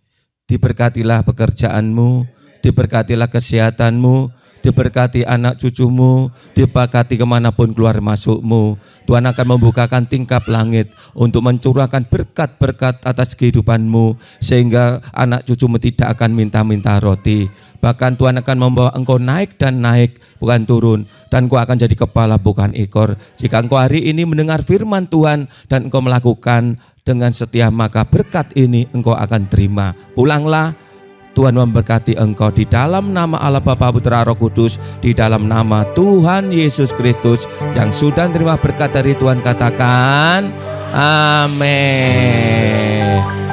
Diberkatilah pekerjaanmu, diberkatilah kesehatanmu, diberkati anak cucumu, diberkati kemanapun keluar masukmu. Tuhan akan membukakan tingkap langit untuk mencurahkan berkat-berkat atas kehidupanmu, sehingga anak cucumu tidak akan minta-minta roti. Bahkan Tuhan akan membawa engkau naik dan naik, bukan turun. Dan engkau akan jadi kepala bukan ekor. Jika engkau hari ini mendengar firman Tuhan dan engkau melakukan dengan setia, maka berkat ini engkau akan terima. Pulanglah, Tuhan memberkati engkau di dalam nama Allah Bapa, Putra, Roh Kudus, di dalam nama Tuhan Yesus Kristus. Yang sudah terima berkat dari Tuhan katakan amin.